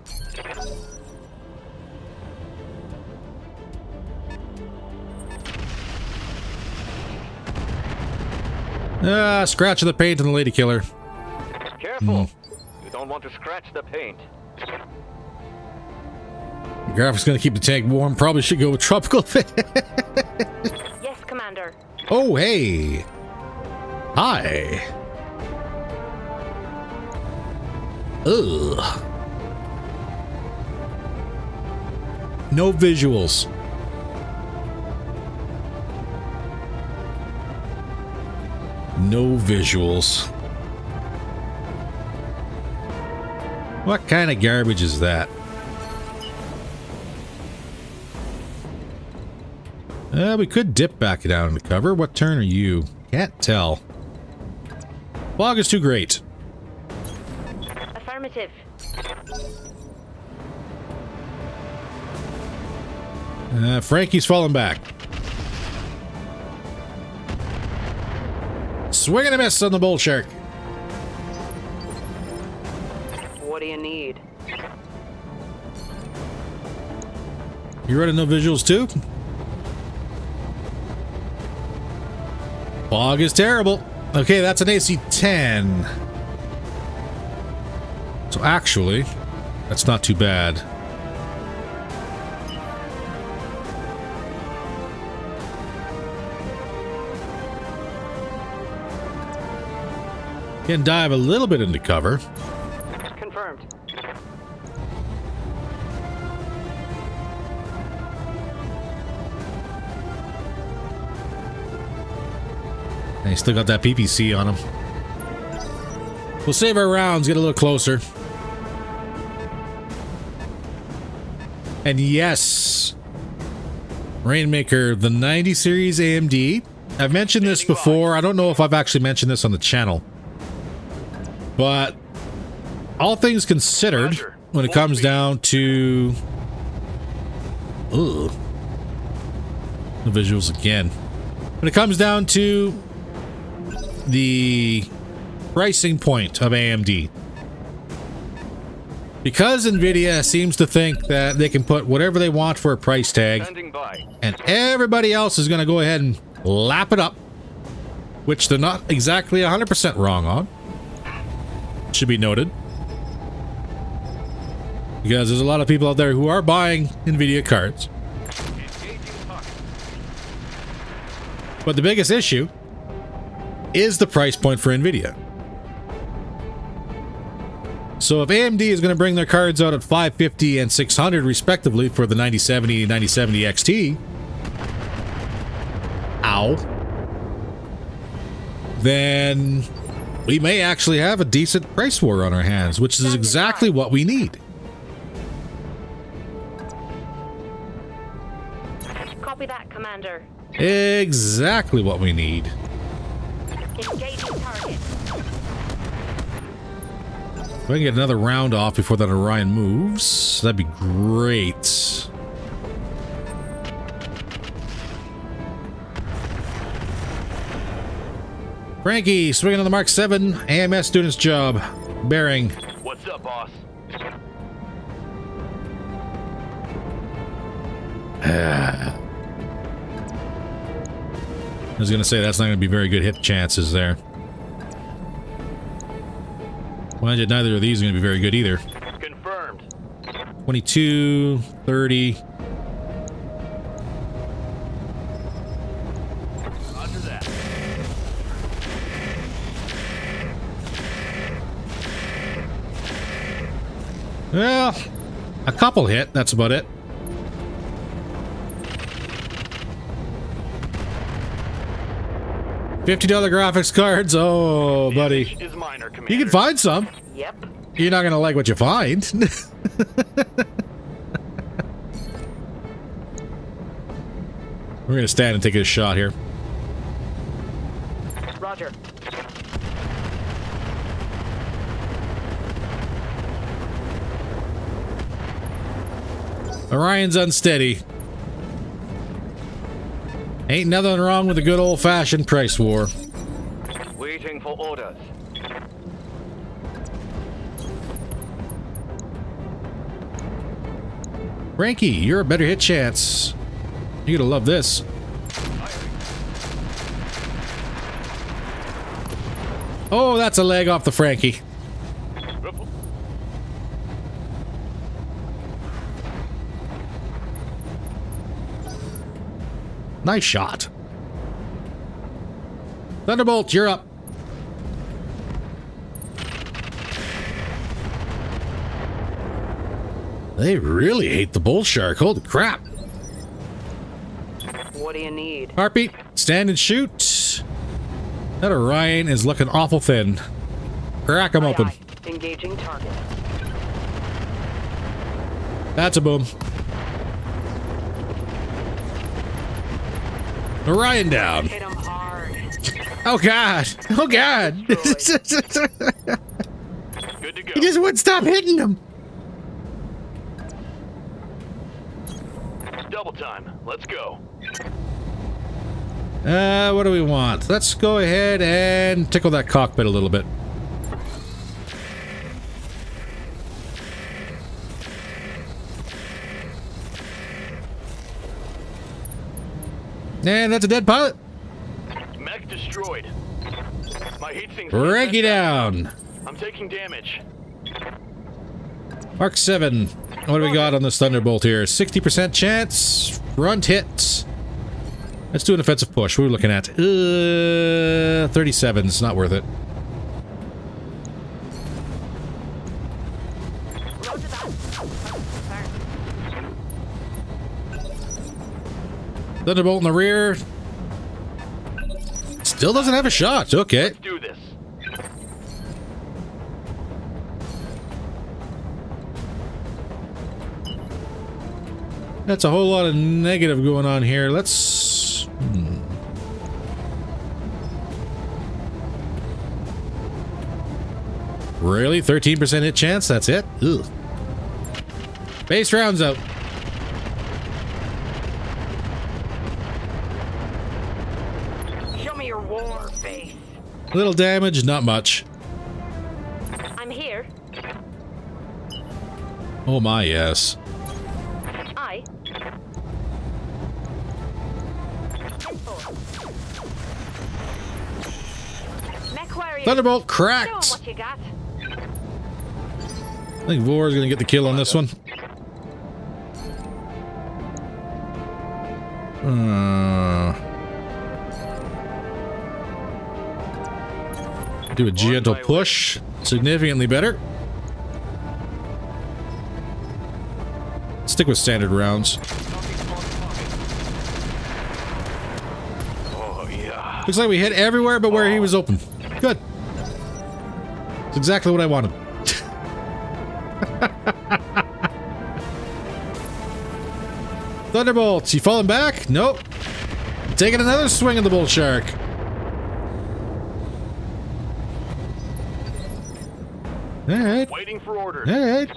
Scratch of the paint on the lady killer. Careful. You don't want to scratch the paint. The graphics gonna keep the tank warm. Probably should go with tropical. Yes, Commander. Oh, hey. Hi. Ugh. No visuals. No visuals. What kind of garbage is that? We could dip back down into cover. What turn are you? Can't tell. Fog is too great. Affirmative. Frankie's falling back. Swing and a miss on the bull shark. What do you need? You running no visuals too? Fog is terrible. Okay, that's an AC 10. So actually, that's not too bad. Can dive a little bit into cover. Confirmed. And he still got that PPC on him. We'll save our rounds, get a little closer. And yes, Rainmaker, the 90 series AMD. I've mentioned this before. I don't know if I've actually mentioned this on the channel. But all things considered, when it comes down to... Ugh. The visuals again. When it comes down to the pricing point of AMD, because NVIDIA seems to think that they can put whatever they want for a price tag, and everybody else is going to go ahead and lap it up, which they're not exactly 100% wrong on. Should be noted. Because there's a lot of people out there who are buying NVIDIA cards. But the biggest issue is the price point for NVIDIA. So if AMD is going to bring their cards out at 550 and 600 respectively for the 9070 and 9070 XT, then we may actually have a decent price war on our hands, which is exactly what we need. Copy that, Commander. Exactly what we need. Engaging target. If I can get another round off before that Orion moves, that'd be great. Frankie, swinging on the Mark 7 AMS student's job. Bearing. What's up, boss? I was going to say that's not going to be very good hit chances there. Mind you, neither of these are going to be very good either. Confirmed. 22, 30. Roger that. Well, a couple hit, that's about it. $50 graphics cards. Oh, buddy. Is minor, Commander. You can find some. Yep. You're not going to like what you find. We're going to stand and take a shot here. Roger. Orion's unsteady. Ain't nothing wrong with a good old-fashioned price war. Waiting for orders. Frankie, you're a better hit chance. You're gonna love this. Oh, that's a leg off the Frankie. Nice shot. Thunderbolt, you're up. They really hate the bull shark. Holy crap. What do you need? Harpy, stand and shoot. That Orion is looking awful thin. Crack him open. Aye, aye. Engaging target. That's a boom. Orion down. Hit him hard. Oh god. Oh god. Good to go. He just wouldn't stop hitting him. Double time. Let's go. What do we want? Let's go ahead and tickle that cockpit a little bit. And that's a dead pilot. Mech destroyed. My heat sinks. Break it down. I'm taking damage. Mark 7. What do we got on this Thunderbolt here? 60% chance. Front hit. Let's do an offensive push. What are we looking at? 37. It's not worth it. Roger that. Thunderbolt in the rear. Still doesn't have a shot. Okay. Let's do this. That's a whole lot of negative going on here. Let's... Really? 13% hit chance? That's it? Ugh. Base rounds out. Show me your war face. Little damage, not much. I'm here. Oh my, yes. Aye. Mech warrior. Thunderbolt Show 'em cracked. what you got. I think Vor's gonna get the kill on this one. Do a gentle push. Significantly better. Stick with standard rounds. Oh, yeah. Looks like we hit everywhere but where he was open. Good. That's exactly what I wanted. Thunderbolts, you falling back? Nope. Taking another swing at the bull shark. Alright. Waiting for orders. Alright.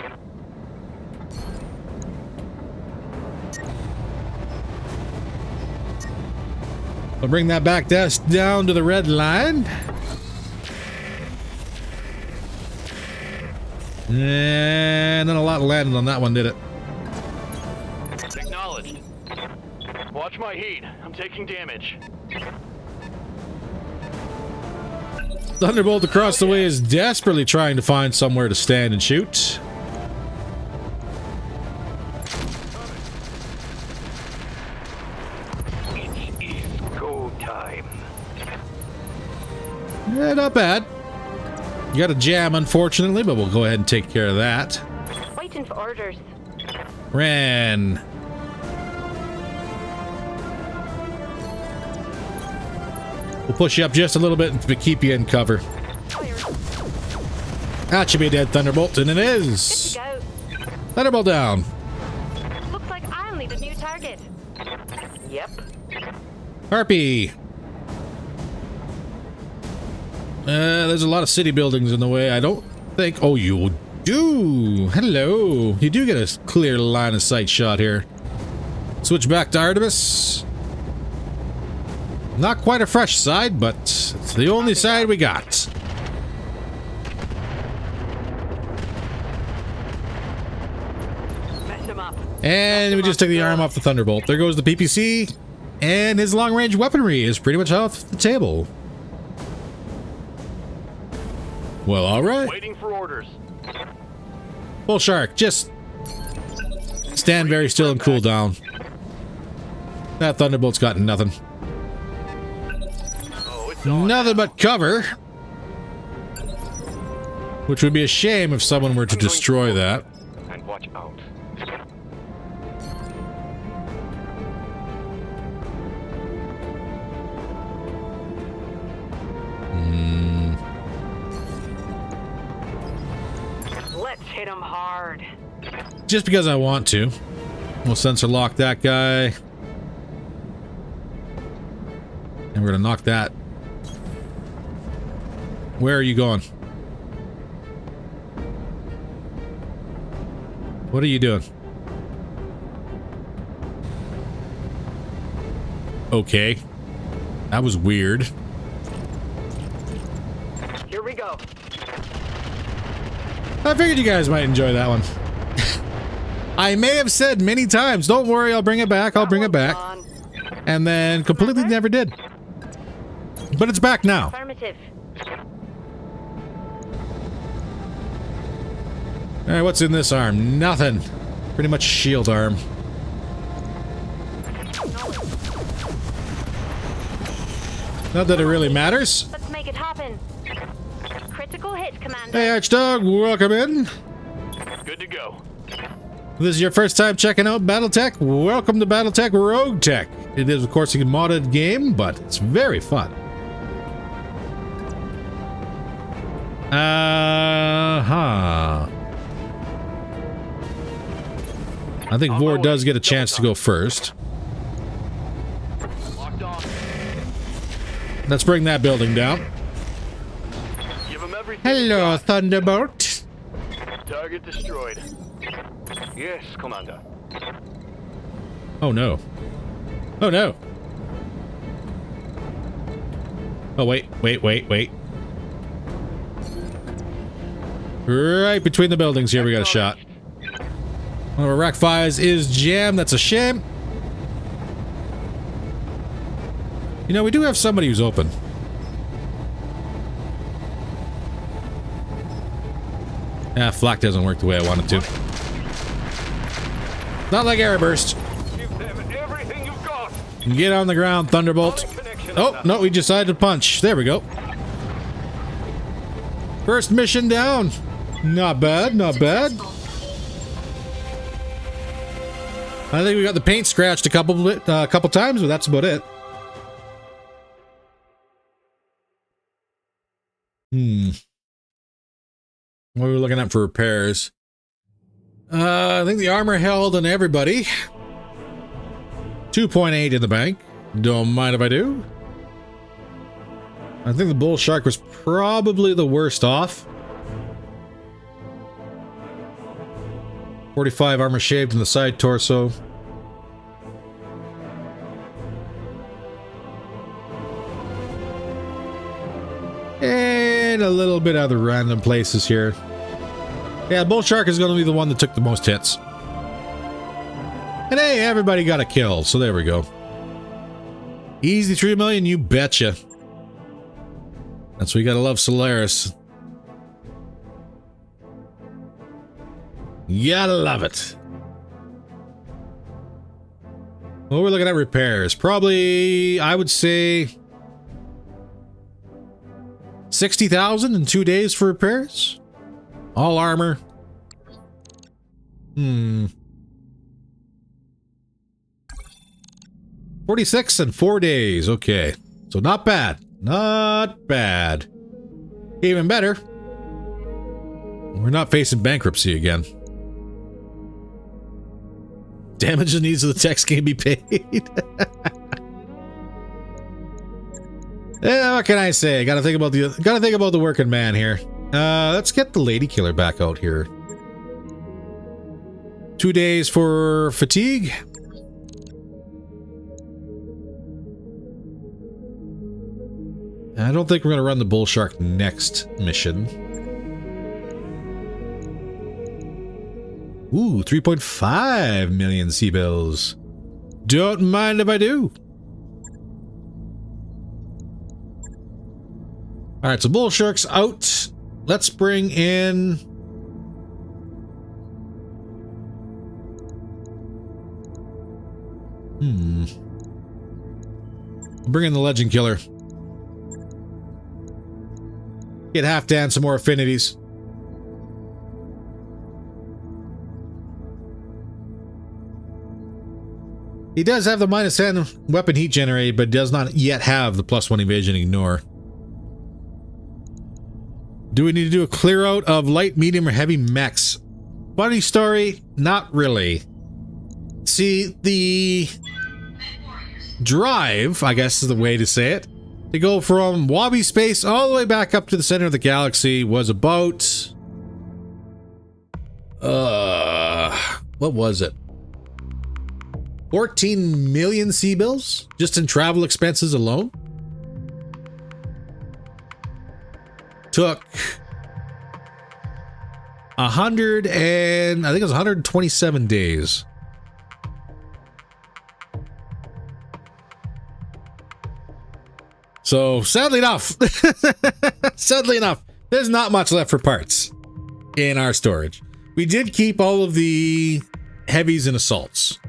I'll bring that back down to the red line. And then a lot landed on that one, did it? Acknowledged. Watch my heat. I'm taking damage. Thunderbolt across the way is desperately trying to find somewhere to stand and shoot. It is go time. Yeah, not bad. You got a jam, unfortunately, but we'll go ahead and take care of that. Waiting for orders. Ran. We'll push you up just a little bit and keep you in cover. That should be a dead Thunderbolt, and it Good is. to go. Thunderbolt down. Looks like I'll need a new target. Yep. Harpy. There's a lot of city buildings in the way. I don't think... Oh, you Ooh, hello. You do get a clear line of sight shot here. Switch back to Artemis. Not quite a fresh side, but it's the only side we got. Mess him up. And we just took the arm off the Thunderbolt. There goes the PPC, and his long-range weaponry is pretty much off the table. Well, all right. Waiting for orders. Bull Shark, just stand very still and cool down. That Thunderbolt's got nothing. Oh, it's on. Nothing but cover. Which would be a shame if someone were to destroy that. And watch out. Let's hit him hard. Just because I want to. We'll sensor lock that guy. And we're gonna knock that. Where are you going? What are you doing? Okay. That was weird. Here we go. I figured you guys might enjoy that one. I may have said many times, don't worry, I'll bring it back, I'll bring it back. And then completely never did. But it's back now. Affirmative. Alright, what's in this arm? Nothing. Pretty much shield arm. Not that it really matters. Let's make it happen. Critical hit, Commander. Hey, Archdog, welcome in. Good to go. If this is your first time checking out BattleTech, welcome to BattleTech RogueTech. It is, of course, a modded game, but it's very fun. I think Vor does get a chance to go first. Locked on. Let's bring that building down. Give him everything. Hello, Thunderbolt. Target destroyed. Yes, Commander. Oh no. Oh no. Oh wait. Right between the buildings here, we got a shot. One of our rack fires is jammed. That's a shame. You know, we do have somebody who's open. Ah, flak doesn't work the way I want it to. Not like air burst. Give them everything you've got. Get on the ground, Thunderbolt. Oh, no, we decided to punch. There we go. First mission down. Not bad, not bad. I think we got the paint scratched a couple times, but that's about it. What are we looking at for repairs? I think the armor held on everybody. 2.8 in the bank. Don't mind if I do. I think the Bull Shark was probably the worst off. 45 armor shaved in the side torso. And a little bit other random places here. Yeah, Bull Shark is going to be the one that took the most hits. And hey, everybody got a kill, so there we go. Easy 3 million, you betcha. That's what you gotta love, Solaris. You gotta love it. Well, we're looking at repairs. Probably, I would say, 60,000 in 2 days for repairs. All armor. 46 in 4 days. Okay. So not bad. Not bad. Even better. We're not facing bankruptcy again. Damage and needs of the techs can be paid. Yeah, what can I say? Gotta think about the working man here. Let's get the lady killer back out here. 2 days for fatigue. I don't think we're going to run the bull shark next mission. Ooh, 3.5 million sea bills. Don't mind if I do. All right, so bull shark's out. Let's bring in... Bring in the legend killer. Get Halfdan some more affinities. He does have the -10 weapon heat generated, but does not yet have the +1 evasion ignore. Do we need to do a clear out of light, medium, or heavy mechs? Funny story, not really. See, the drive, I guess is the way to say it, to go from Wabi space all the way back up to the center of the galaxy was about... what was it? 14 million sea bills just in travel expenses alone. Took 127 days. So sadly enough, there's not much left for parts in our storage. We did keep all of the heavies and assaults.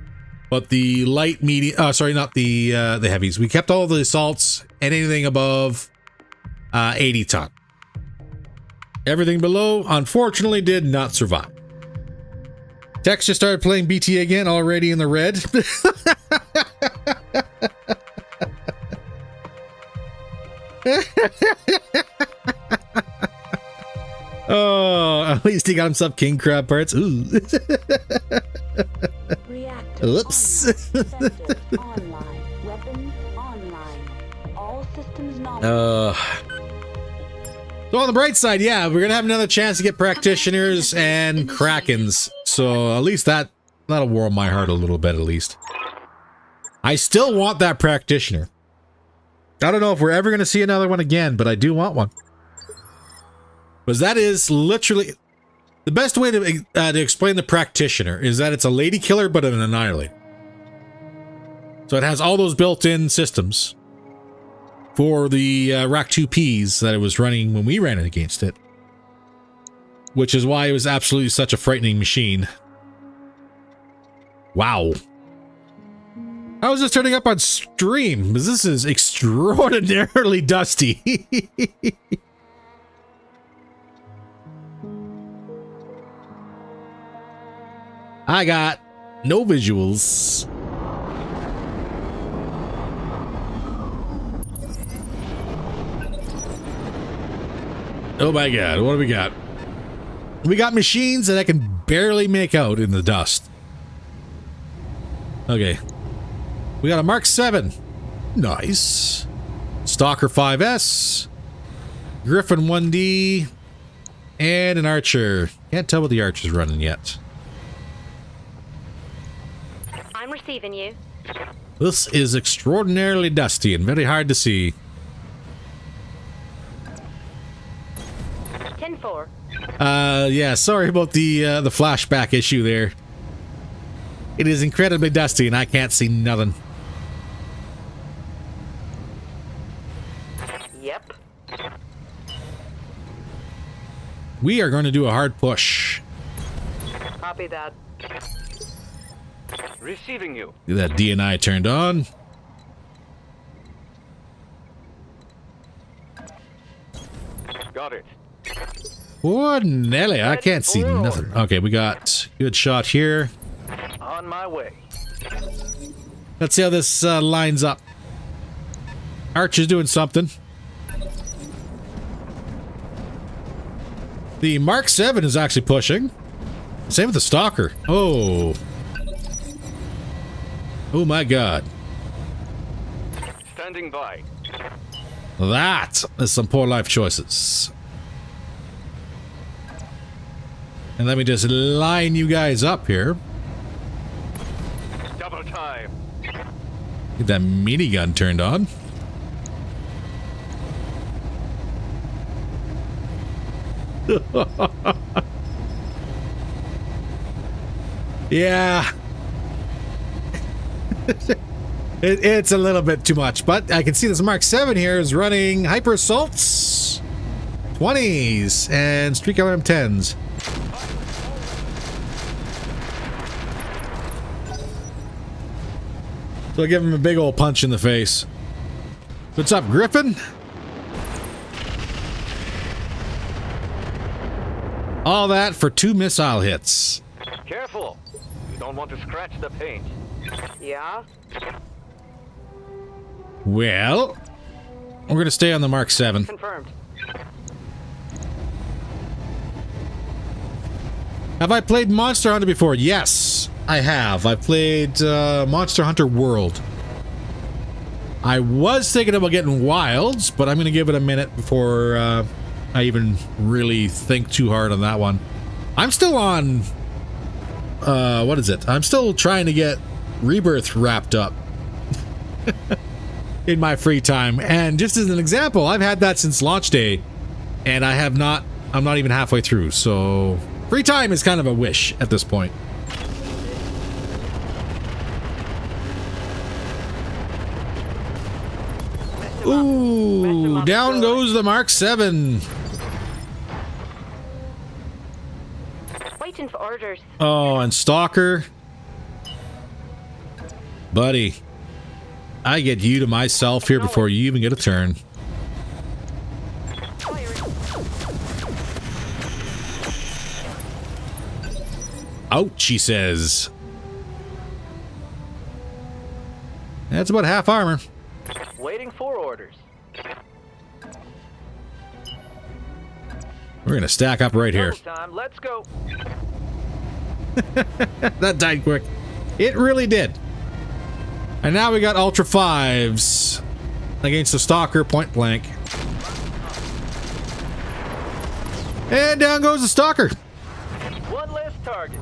But the light, medium, sorry, not the heavies. We kept all the assaults and anything above 80 ton. Everything below, unfortunately, did not survive. Tex just started playing BT again, already in the red. Oh, at least he got himself king crab parts. Ooh. Oops. Online. Weapons online. All systems So on the bright side, yeah, we're gonna have another chance to get practitioners and krakens. So at least that'll warm my heart a little bit, at least. I still want that practitioner. I don't know if we're ever gonna see another one again, but I do want one. Because that is literally the best way to explain the practitioner is that it's a lady killer but an annihilator. So it has all those built-in systems for the Rack 2Ps that it was running when we ran it against it, which is why it was absolutely such a frightening machine. Wow. How is this turning up on stream? Because this is extraordinarily dusty. I got no visuals. Oh my god, what do we got? We got machines that I can barely make out in the dust. Okay. We got a Mark 7. Nice. Stalker 5S. Griffin 1D. And an Archer. Can't tell what the Archer's running yet. I'm receiving you. This is extraordinarily dusty and very hard to see. 10-4. Yeah, sorry about the flashback issue there. It is incredibly dusty and I can't see nothing. Yep. We are going to do a hard push. Copy that. Receiving you. Get that DNI turned on. Got it. Oh, Nelly, I can't see nothing. Okay, we got good shot here. On my way. Let's see how this lines up. Archer's doing something. The Mark 7 is actually pushing. Same with the Stalker. Oh. Oh my god. Standing by. That is some poor life choices. And let me just line you guys up here. Double time. Get that minigun turned on. Yeah. It's a little bit too much, but I can see this Mark 7 here is running Hyper Assaults 20s and Streak LM 10s. So I'll give him a big old punch in the face. What's up, Griffin? All that for 2 missile hits. Careful. You don't want to scratch the paint. Yeah? Well, we're going to stay on the Mark 7. Confirmed. Have I played Monster Hunter before? Yes, I have. I played Monster Hunter World. I was thinking about getting Wilds, but I'm going to give it a minute before I even really think too hard on that one. I'm still on... what is it? I'm still trying to get Rebirth wrapped up in my free time. And just as an example, I've had that since launch day, and I'm not even halfway through. So free time is kind of a wish at this point. Ooh, down goes the Mark 7. Waiting for orders. Oh, and Stalker. Buddy, I get you to myself here before you even get a turn. Ouch, he says. That's about half armor. Waiting for orders. We're gonna stack up right here. Time. Let's go. That died quick. It really did. And now we got Ultra 5s against the Stalker point blank. And down goes the Stalker. One less target.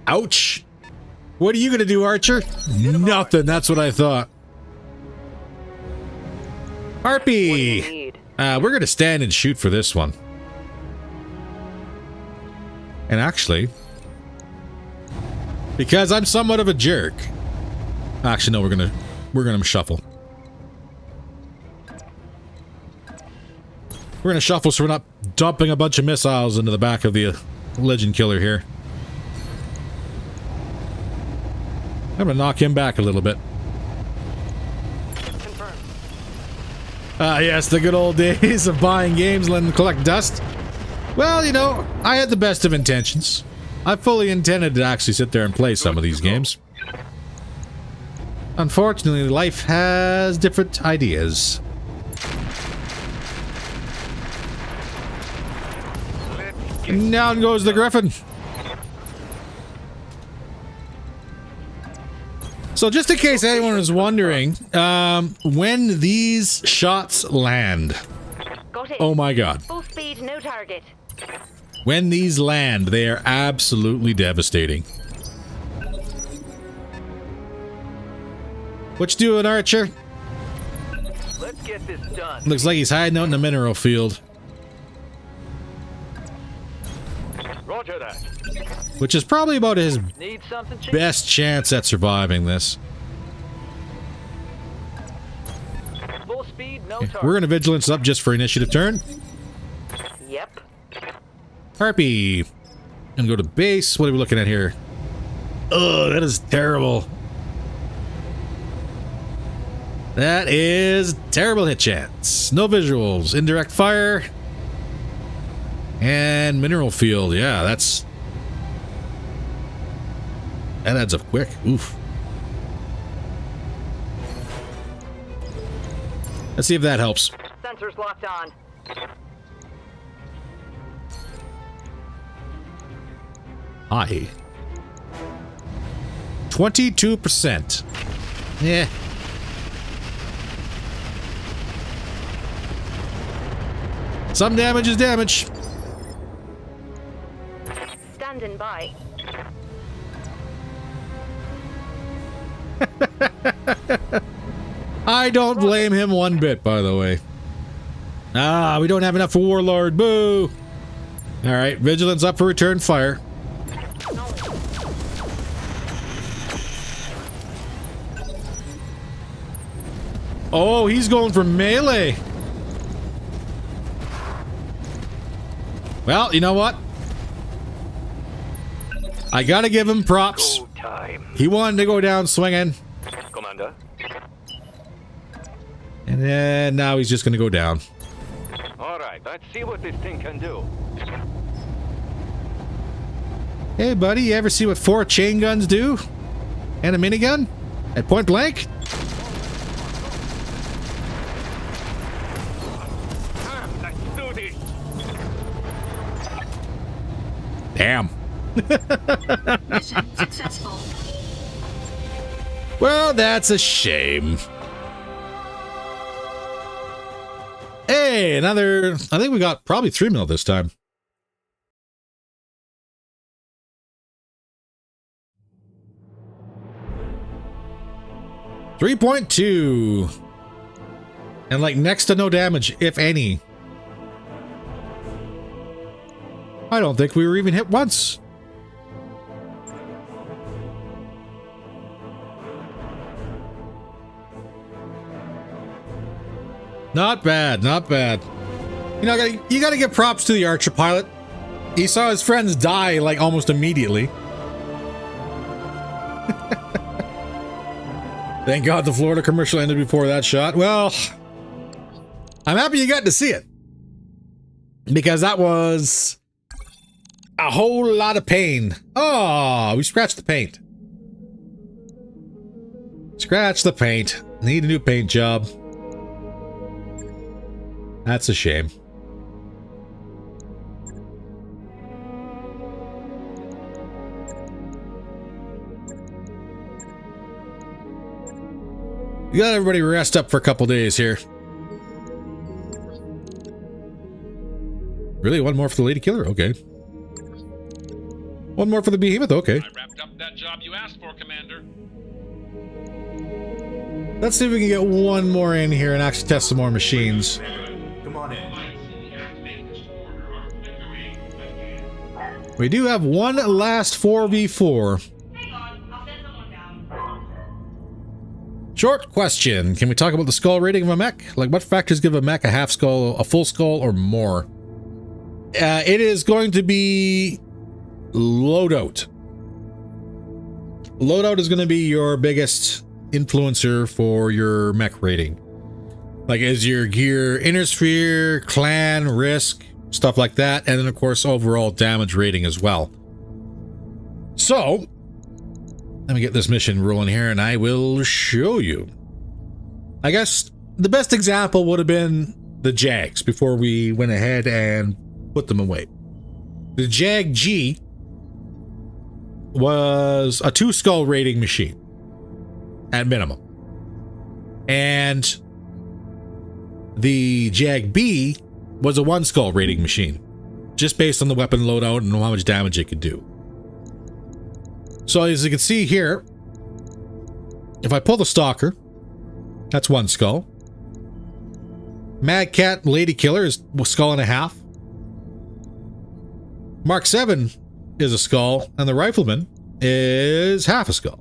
Ouch. What are you gonna do, Archer? Nothing. That's what I thought. Harpy. We're gonna stand and shoot for this one. And actually, because I'm somewhat of a jerk. Actually, no, we're gonna shuffle. We're gonna shuffle so we're not dumping a bunch of missiles into the back of the Legend Killer here. I'm gonna knock him back a little bit. Yes, the good old days of buying games, letting them collect dust. Well, you know, I had the best of intentions. I fully intended to actually sit there and play some of these games. Unfortunately, life has different ideas. And down goes the Griffin. So just in case anyone was wondering, when these shots land, Got it. oh my god. Full speed, no target. When these land, they are absolutely devastating. What you doing, Archer? Let's get this done. Looks like he's hiding out in the mineral field. Roger that. Which is probably about his Need something cheap? best chance at surviving this. Full speed, no target. We're gonna vigilance up just for initiative turn. Yep. Harpy. And go to base. What are we looking at here? Oh, that is terrible. That is terrible hit chance. No visuals. Indirect fire. And mineral field. Yeah, that adds up quick. Oof. Let's see if that helps. Sensors locked on. Hi. 22%. Yeah. Some damage is damage. Standing by. I don't blame him one bit, by the way. Ah, we don't have enough for Warlord. Boo! Alright, Vigilance up for return fire. Oh, he's going for melee. Well, you know what? I gotta give him props. Go time. He wanted to go down swinging. Commander. And then now he's just gonna go down. All right, let's see what this thing can do. Hey, buddy, you ever see what 4 chain guns do? And a minigun? At point blank? Let's do this. Damn. Mission successful. Well, that's a shame. Hey, another... I think we got probably 3 mil this time. .2 and like next to no damage, if any. I don't think we were even hit once. Not bad, not bad. You know, you gotta give props to the Archer pilot. He saw his friends die like almost immediately. Thank God the Florida commercial ended before that shot. Well, I'm happy you got to see it. Because that was a whole lot of pain. Oh, we scratched the paint. Scratch the paint. Need a new paint job. That's a shame. You got everybody rest up for a couple days here. Really? One more for the Lady Killer? Okay. One more for the Behemoth? Okay. I wrapped up that job you asked for, Commander. Let's see if we can get one more in here and actually test some more machines. Come on in. We do have one last 4v4. Hang on, I'll send someone down. Short question. Can we talk about the skull rating of a mech? Like, what factors give a mech a half skull, a full skull, or more? It is going to be loadout. Loadout is going to be your biggest influencer for your mech rating. Like, is your gear inner sphere, clan, risk, stuff like that, and then of course overall damage rating as well. So, let me get this mission rolling here and I will show you. I guess the best example would have been the Jags before we went ahead and put them away. The Jag G was a 2 skull rating machine at minimum. And the Jag B was a 1 skull rating machine, just based on the weapon loadout and how much damage it could do. So as you can see here, if I pull the Stalker, that's 1 skull. Mad Cat Lady Killer is a skull and a half. Mark 7 is a skull, and the Rifleman is half a skull.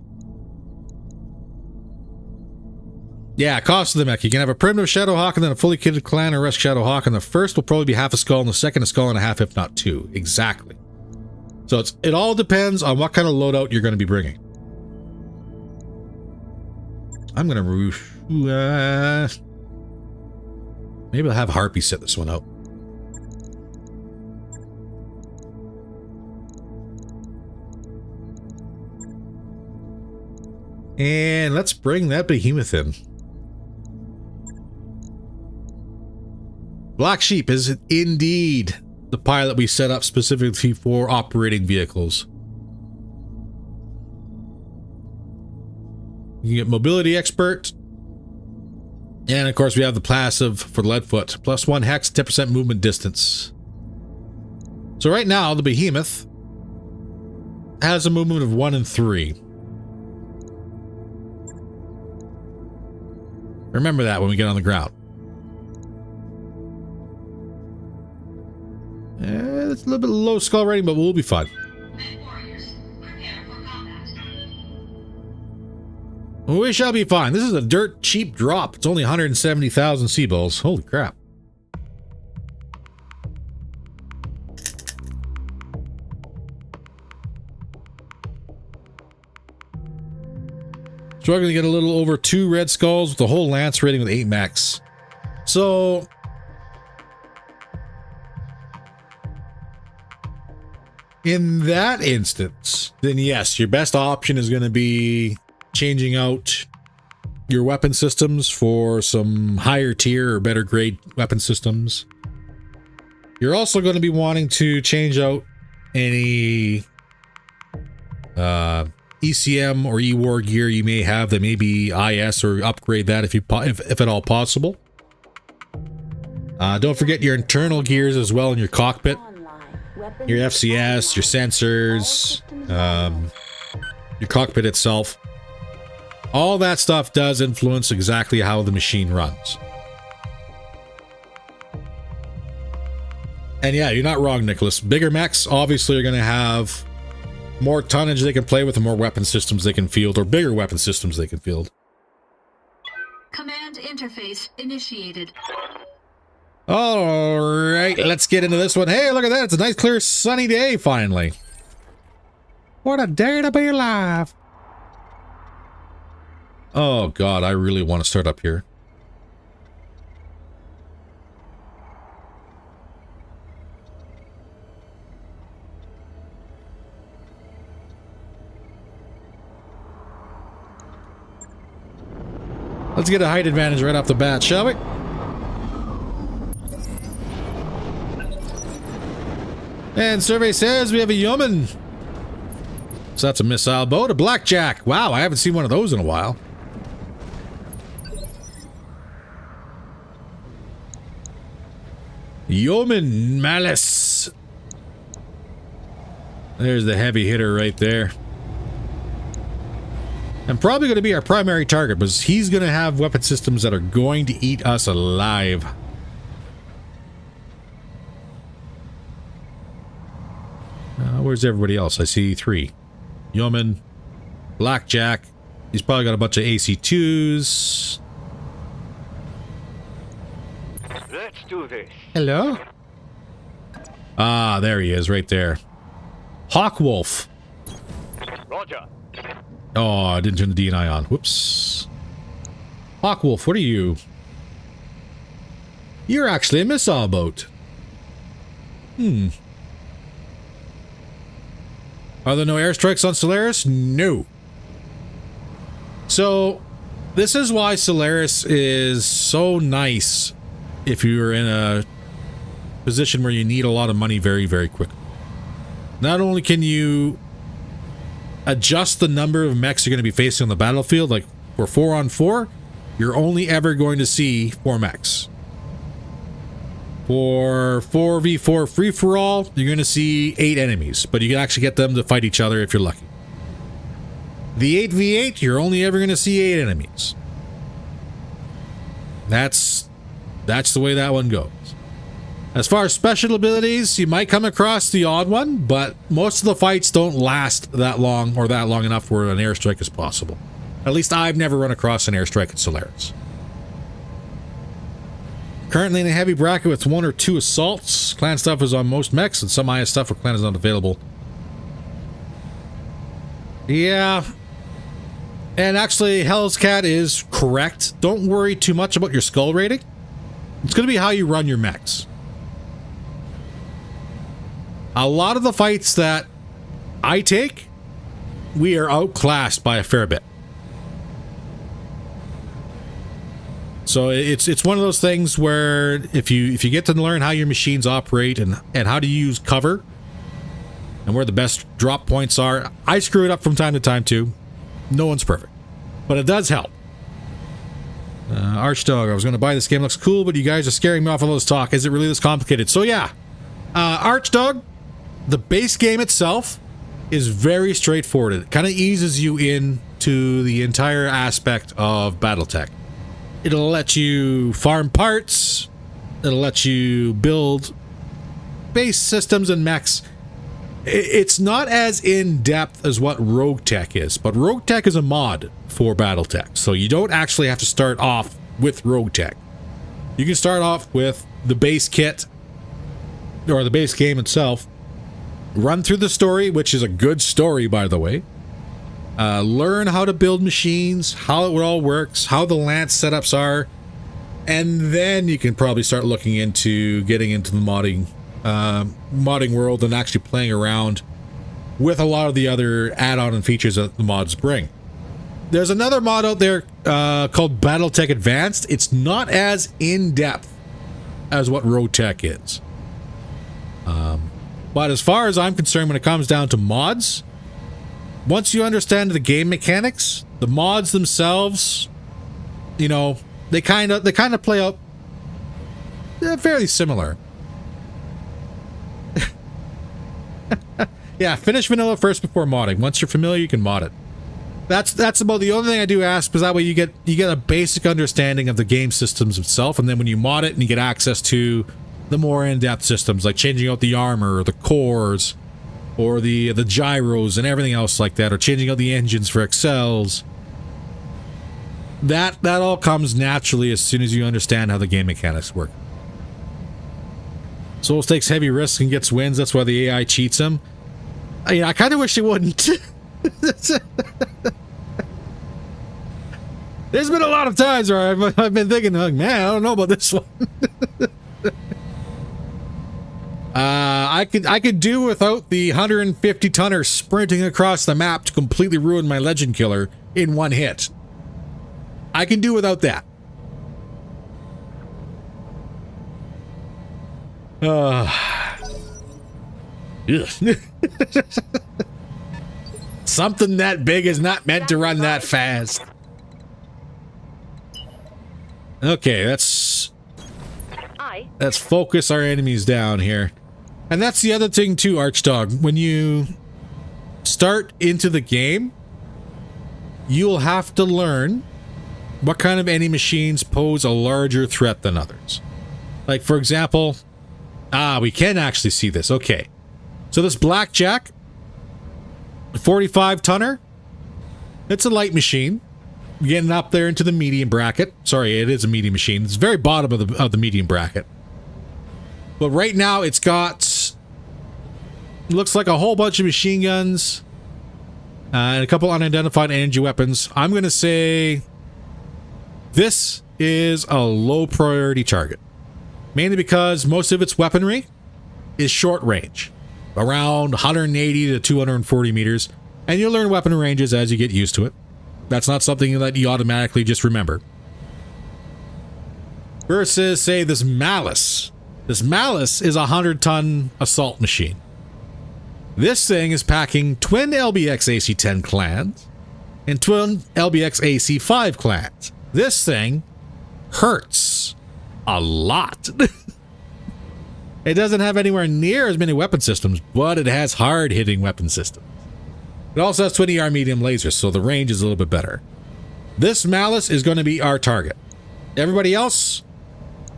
Yeah, cost of the mech. You can have a primitive Shadowhawk and then a fully kitted clan or Risk Shadowhawk, and the first will probably be half a skull, and the second a skull and a half, if not 2. Exactly. So it all depends on what kind of loadout you're going to be bringing. I'm going to... maybe I'll have Harpy set this one out. And let's bring that Behemoth in. Black Sheep is indeed the pilot we set up specifically for operating vehicles. You can get Mobility Expert. And of course we have the passive for Leadfoot. +1 hex, 10% movement distance. So right now the Behemoth has a movement of 1 and 3. Remember that when we get on the ground. It's a little bit low skull rating, but we'll be fine. Men warriors, prepare for combat. We shall be fine. This is a dirt cheap drop. It's only 170,000 sea balls. Holy crap. Struggling to get a little over 2 red skulls with the whole lance rating with 8 max. So in that instance, then yes, your best option is going to be changing out your weapon systems for some higher tier or better grade weapon systems. You're also going to be wanting to change out any ECM or E-War gear you may have that may be IS, or upgrade that if at all possible. Don't forget your internal gears as well in your cockpit. Your FCS, your sensors, your cockpit itself. All that stuff does influence exactly how the machine runs. And yeah, you're not wrong, Nicholas. Bigger mechs obviously are going to have more tonnage they can play with and more weapon systems they can field, or bigger weapon systems they can field. Command interface initiated. All right, let's get into this one. Hey, look at that. It's a nice, clear, sunny day, finally. What a day to be alive. Oh, God, I really want to start up here. Let's get a height advantage right off the bat, shall we? And survey says we have a yeoman. So that's a missile boat, a blackjack. Wow, I haven't seen one of those in a while. Yeoman Malice. There's the heavy hitter right there. And probably going to be our primary target, because he's going to have weapon systems that are going to eat us alive. Where's everybody else? I see 3. Yeoman, Blackjack. He's probably got a bunch of AC2s. Let's do this. Hello? Ah, there he is, right there. Hawkwolf. Roger. Oh, I didn't turn the DNI on. Whoops. Hawkwolf, what are you? You're actually a missile boat. Are there no airstrikes on Solaris? No. So, this is why Solaris is so nice if you're in a position where you need a lot of money very, very quickly. Not only can you adjust the number of mechs you're going to be facing on the battlefield, like for 4-on-4, you're only ever going to see 4 mechs. For 4v4 free-for-all, you're going to see 8 enemies, but you can actually get them to fight each other if you're lucky. The 8v8, you're only ever going to see 8 enemies. That's the way that one goes. As far as special abilities, you might come across the odd one, but most of the fights don't last that long or that long enough where an airstrike is possible. At least I've never run across an airstrike at Solaris. Currently in a heavy bracket with 1 or 2 assaults. Clan stuff is on most mechs, and some IS stuff for clan is not available. Yeah. And actually, Hell's Cat is correct. Don't worry too much about your skull rating. It's going to be how you run your mechs. A lot of the fights that I take, we are outclassed by a fair bit. So it's one of those things where if you get to learn how your machines operate and how to use cover and where the best drop points are, I screw it up from time to time too. No one's perfect, but it does help. Archdog, I was going to buy this game. Looks cool, but you guys are scaring me off all this talk. Is it really this complicated? So yeah, Archdog, the base game itself is very straightforward. It kind of eases you into the entire aspect of BattleTech. It'll let you farm parts. It'll let you build base systems and mechs. It's not as in-depth as what RogueTech is, but RogueTech is a mod for BattleTech, so you don't actually have to start off with RogueTech. You can start off with the base kit, or the base game itself, run through the story, which is a good story, by the way, learn how to build machines, how it all works, how the lance setups are, and then you can probably start looking into getting into the modding world and actually playing around with a lot of the other add-on and features that the mods bring. There's another mod out there called BattleTech Advanced. It's not as in-depth as what RogueTech is. But as far as I'm concerned, when it comes down to mods, once you understand the game mechanics, the mods themselves, you know, they kind of play out fairly similar. Yeah, finish vanilla first before modding. Once you're familiar, you can mod it. That's about the only thing I do ask, because that way you get a basic understanding of the game systems itself, and then when you mod it and you get access to the more in-depth systems, like changing out the armor or the cores or the gyros and everything else like that, or changing out the engines for excels. That all comes naturally as soon as you understand how the game mechanics work. Souls takes heavy risks and gets wins. That's why the AI cheats him. I kind of wish it wouldn't. There's been a lot of times where I've been thinking, like, man, I don't know about this one. I could do without the 150 tonner sprinting across the map to completely ruin my legend killer in one hit. I can do without that. Something that big is not meant to run that fast. Okay, let's focus our enemies down here. And that's the other thing too, Archdog. When you start into the game, you'll have to learn what kind of enemy machines pose a larger threat than others. Like, for example, we can actually see this. Okay. So this Blackjack, 45 tonner, it's a light machine. Getting up there into the medium bracket. Sorry, it is a medium machine. It's the very bottom of the medium bracket. But right now it's got, looks like a whole bunch of machine guns and a couple unidentified energy weapons. I'm going to say this is a low priority target. Mainly because most of its weaponry is short range. Around 180 to 240 meters. And you'll learn weapon ranges as you get used to it. That's not something that you automatically just remember. Versus, say, this Malice. This Malice is a 100-ton assault machine. This thing is packing twin LBX AC-10 clans and twin LBX AC-5 clans. This thing hurts a lot. It doesn't have anywhere near as many weapon systems, but it has hard-hitting weapon systems. It also has 20 ER medium lasers, so the range is a little bit better. This Malice is going to be our target. Everybody else,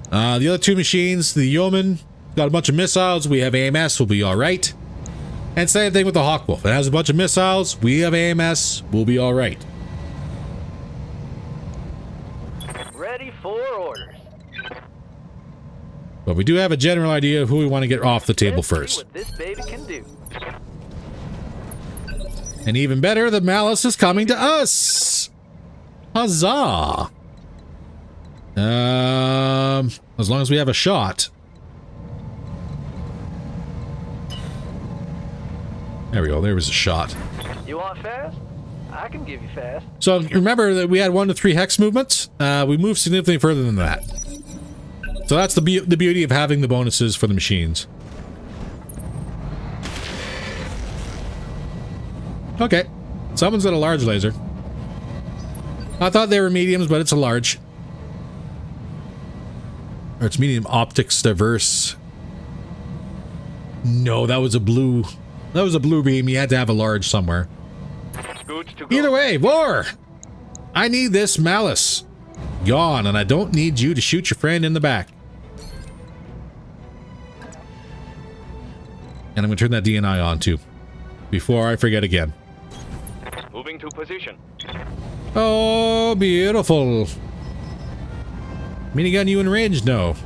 the other two machines, the Yeoman, got a bunch of missiles. We have AMS, we'll be all right. And same thing with the Hawkwolf. It has a bunch of missiles. We have AMS, we'll be all right. Ready for orders. But we do have a general idea of who we want to get off the table Let's see first. what this baby can do. And even better, the Malice is coming to us. Huzzah. As long as we have a shot. There we go. There was a shot. You want fast? I can give you fast. So remember that we had 1 to 3 hex movements. We moved significantly further than that. So that's the beauty of having the bonuses for the machines. Okay. Someone's got a large laser. I thought they were mediums, but it's a large. Or it's medium optics diverse. No, that was a blue That was a blue beam. You had to have a large somewhere. Good to go. Either way, war! I need this malice gone, and I don't need you to shoot your friend in the back. And I'm going to turn that DNI on, too. Before I forget again. Moving to position. Oh, beautiful. Minigun, you in range? No.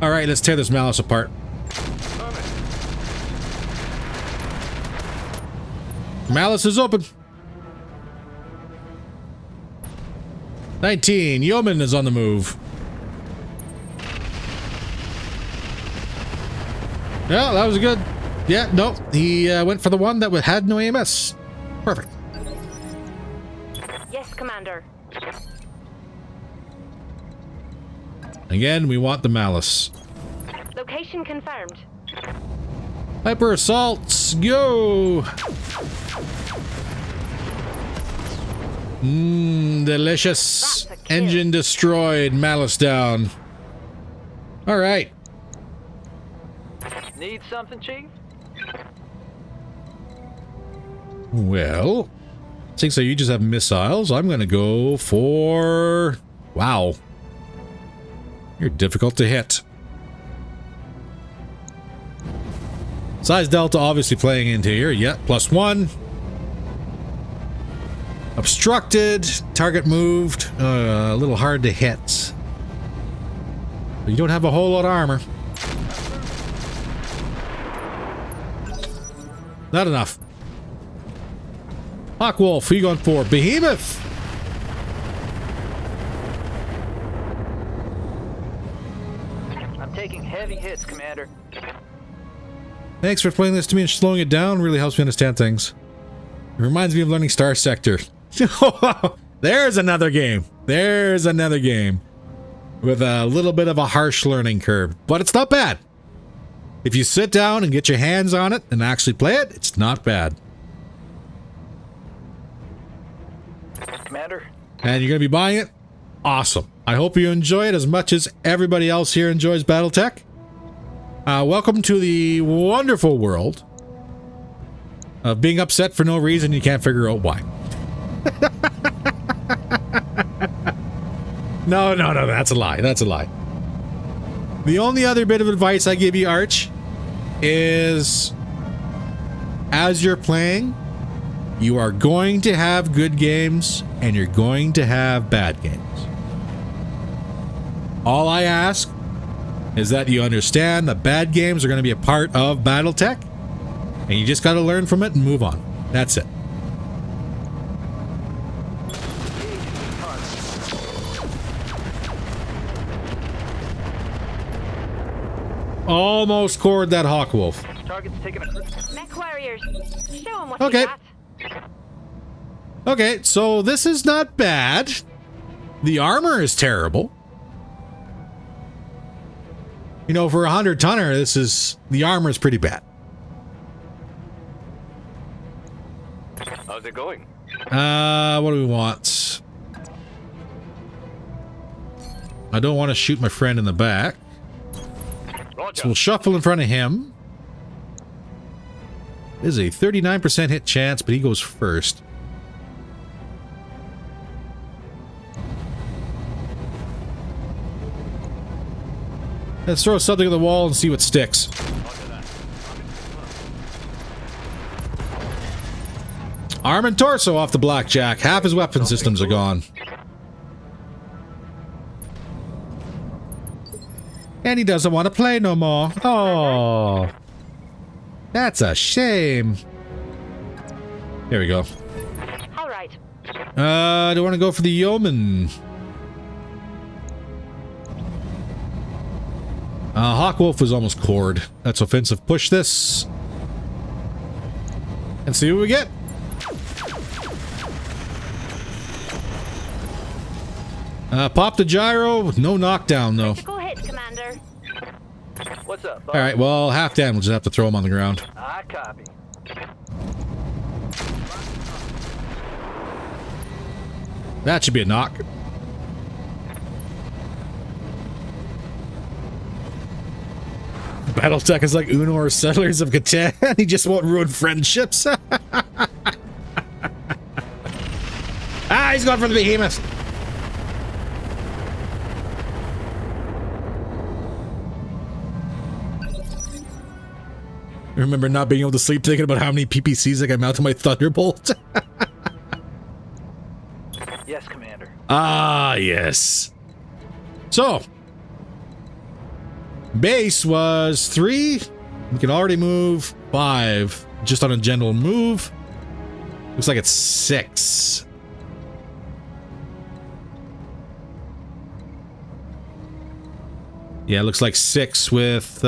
Alright, let's tear this malice apart. Malice is open. 19. Yeoman is on the move. Yeah, that was good. Yeah, no. He went for the one that had no AMS. Perfect. Yes, Commander. Again, we want the malice. Location confirmed. Hyper assaults, go! Delicious. That's a kill. Engine destroyed, malice down. Alright. Need something, Chief? Well, since so you just have missiles, I'm gonna go for... Wow. You're difficult to hit. Size Delta obviously playing into here. Yeah, +1. Obstructed. Target moved. A little hard to hit. But you don't have a whole lot of armor. Not enough. Hawkwolf, who you going for? Behemoth! I'm taking heavy hits, Commander. Thanks for explaining this to me and slowing it down. Really helps me understand things. It reminds me of learning Star Sector. There's another game. There's another game. With a little bit of a harsh learning curve. But it's not bad. If you sit down and get your hands on it and actually play it, it's not bad. Commander? And you're going to be buying it? Awesome. I hope you enjoy it as much as everybody else here enjoys BattleTech. Welcome to the wonderful world of being upset for no reason you can't figure out why. No, that's a lie. That's a lie. The only other bit of advice I give you, Arch, is as you're playing, you are going to have good games and you're going to have bad games. All I ask is that you understand that bad games are going to be a part of BattleTech, and you just got to learn from it and move on. That's it. Almost cored that Hawkwolf. Target's taking a... Mech warriors, show 'em what Okay. you got. Okay, so this is not bad. The armor is terrible. You know, for a 100-tonner, the armor is pretty bad. How's it going? What do we want? I don't want to shoot my friend in the back. Roger. So we'll shuffle in front of him. There's a 39% hit chance, but he goes first. Let's throw something at the wall and see what sticks. Arm and torso off the blackjack. Half his weapon systems are gone. And he doesn't want to play no more. Oh, that's a shame. There we go. All right. Do I want to go for the yeoman? Hawkwolf was almost cored. That's offensive. Push this. And see what we get. Pop the gyro. No knockdown, though. Critical hit, Commander. What's up, bud? Alright, well, half down. We'll just have to throw him on the ground. I copy. That should be a knock. BattleTech is like Uno or Settlers of Catan. He just won't ruin friendships. Ah, he's going for the behemoth. I remember not being able to sleep thinking about how many PPCs I can mount to my Thunderbolt. Yes, Commander. Ah, yes. So, base was 3. We can already move 5 just on a general move. Looks like it's 6. Yeah, it looks like 6 with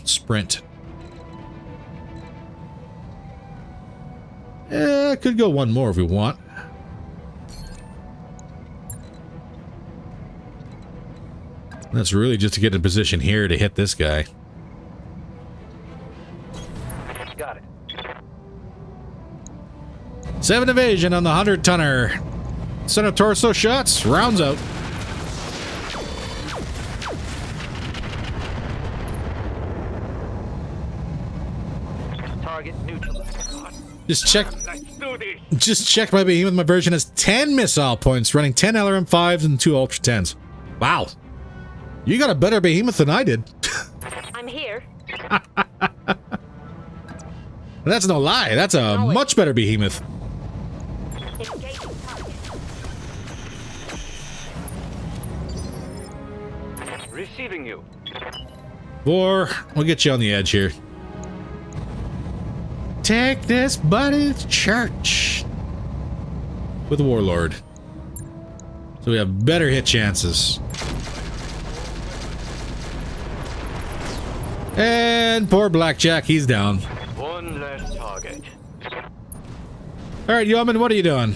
sprint. Could go 1 more if we want. That's really just to get in position here to hit this guy. Got it. 7 evasion on the 100-tonner. Center torso shots. Rounds out. Target neutral. Just check. Let's do this. Just checked my behemoth. My version has 10 missile points, running 10 LRM-5s and 2 Ultra 10s. Wow. You got a better behemoth than I did. I'm here. That's no lie. That's a much better behemoth. Engaging target. Receiving you. 4. We'll get you on the edge here. Take this buddy to church. With the Warlord. So we have better hit chances. And poor Blackjack, he's down. One less target. Alright, Yeoman, what are you doing?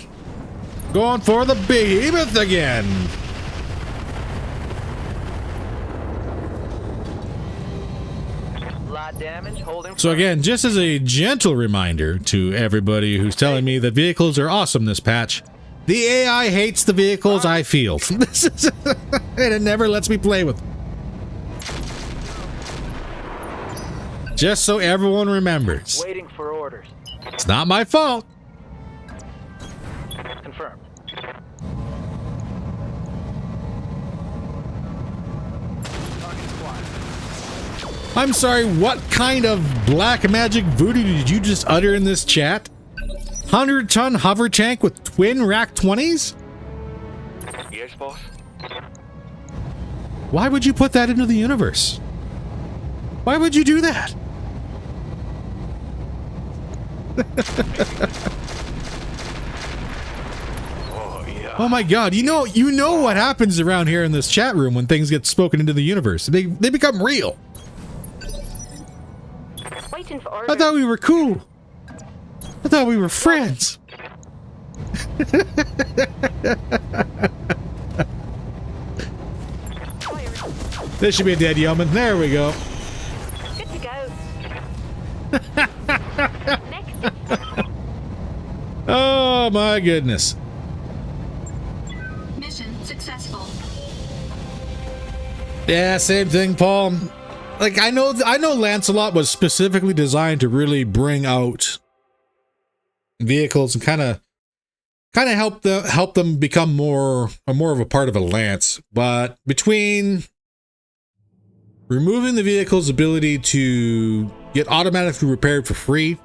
Going for the behemoth again. Light damage. Holding. So again, just as a gentle reminder to everybody who's telling me that vehicles are awesome this patch, the AI hates the vehicles I field. This is and it never lets me play with them. Just so everyone remembers. Waiting for orders. It's not my fault. Confirmed. I'm sorry, what kind of black magic voodoo did you just utter in this chat? 100-ton hover tank with twin rack 20s? Yes, boss. Why would you put that into the universe? Why would you do that? Oh yeah. Oh my god, you know what happens around here in this chat room when things get spoken into the universe. They become real. Waiting for I orders. thought we were cool. I thought we were friends. This should be a dead yeoman. There we go. Good to go. Next. Oh my goodness. Mission successful. Yeah, same thing, Paul. Like I know Lancelot was specifically designed to really bring out vehicles and kind of help them become more of a part of a lance. But between removing the vehicle's ability to get automatically repaired for free,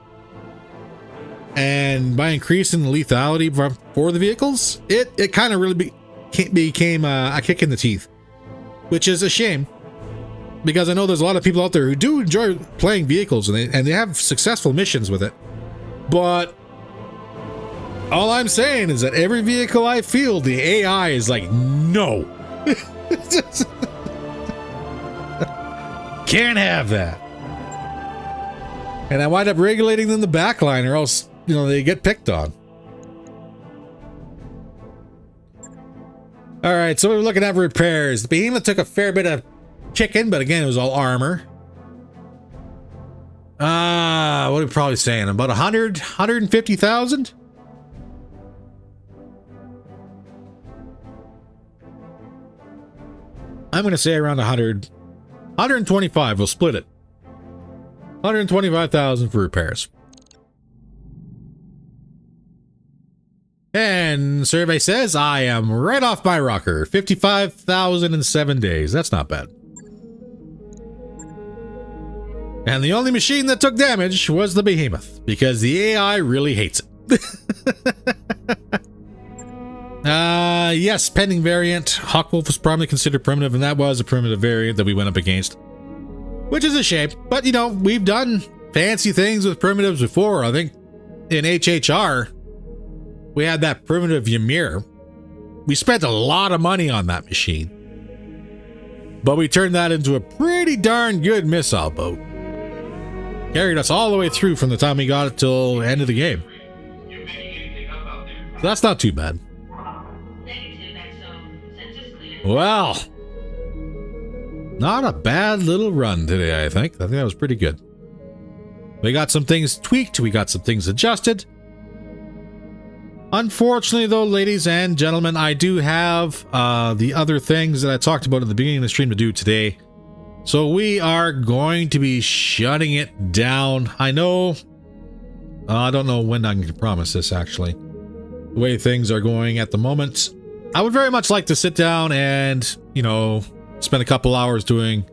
and by increasing the lethality for the vehicles, it kind of really became a kick in the teeth, which is a shame. Because I know there's a lot of people out there who do enjoy playing vehicles and they have successful missions with it. But all I'm saying is that every vehicle I field, the AI is like, no. Can't have that. And I wind up regulating them the backline or else, they get picked on. All right, so we're looking at repairs. The Behemoth took a fair bit of chicken, but again, it was all armor. What are we probably saying? About 150,000? I'm going to say around 100. 125, we'll split it. 125,000 for repairs. And survey says I am right off my rocker. 55,000 in 7 days. That's not bad. And the only machine that took damage was the behemoth, because the AI really hates it. Yes, pending variant. Hawkwolf was probably considered primitive, and that was a primitive variant that we went up against. Which is a shame. But, you know, we've done fancy things with primitives before. I think in HHR, we had that primitive Ymir. We spent a lot of money on that machine. But we turned that into a pretty darn good missile boat. Carried us all the way through from the time we got it till the end of the game. So that's not too bad. Well, not a bad little run today, I think. I think that was pretty good. We got some things tweaked. We got some things adjusted. Unfortunately, though, ladies and gentlemen, I do have the other things that I talked about at the beginning of the stream to do today. So we are going to be shutting it down. I know, I don't know when I can promise this, actually. The way things are going at the moment, I would very much like to sit down and, you know, spend a couple hours doing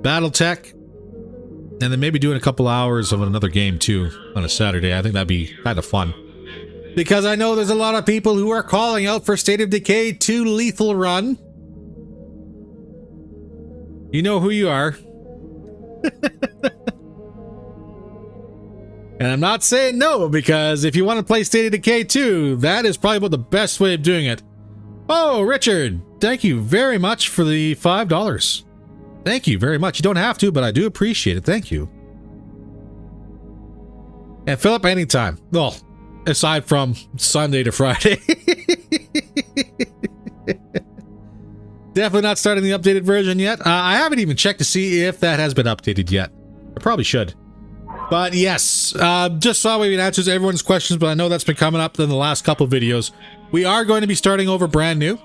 BattleTech, and then maybe doing a couple hours of another game too on a Saturday. I think that'd be kind of fun. Because I know there's a lot of people who are calling out for State of Decay 2 Lethal Run. You know who you are. And I'm not saying no, because if you want to play State of Decay 2, that is probably about the best way of doing it. Oh, Richard, thank you very much for the $5. Thank you very much. You don't have to, but I do appreciate it. Thank you. And Philip, anytime. Well, aside from Sunday to Friday. Definitely not starting the updated version yet. I haven't even checked to see if that has been updated yet. I probably should. But yes, just saw we answers everyone's questions, but I know that's been coming up in the last couple of videos. We are going to be starting over brand new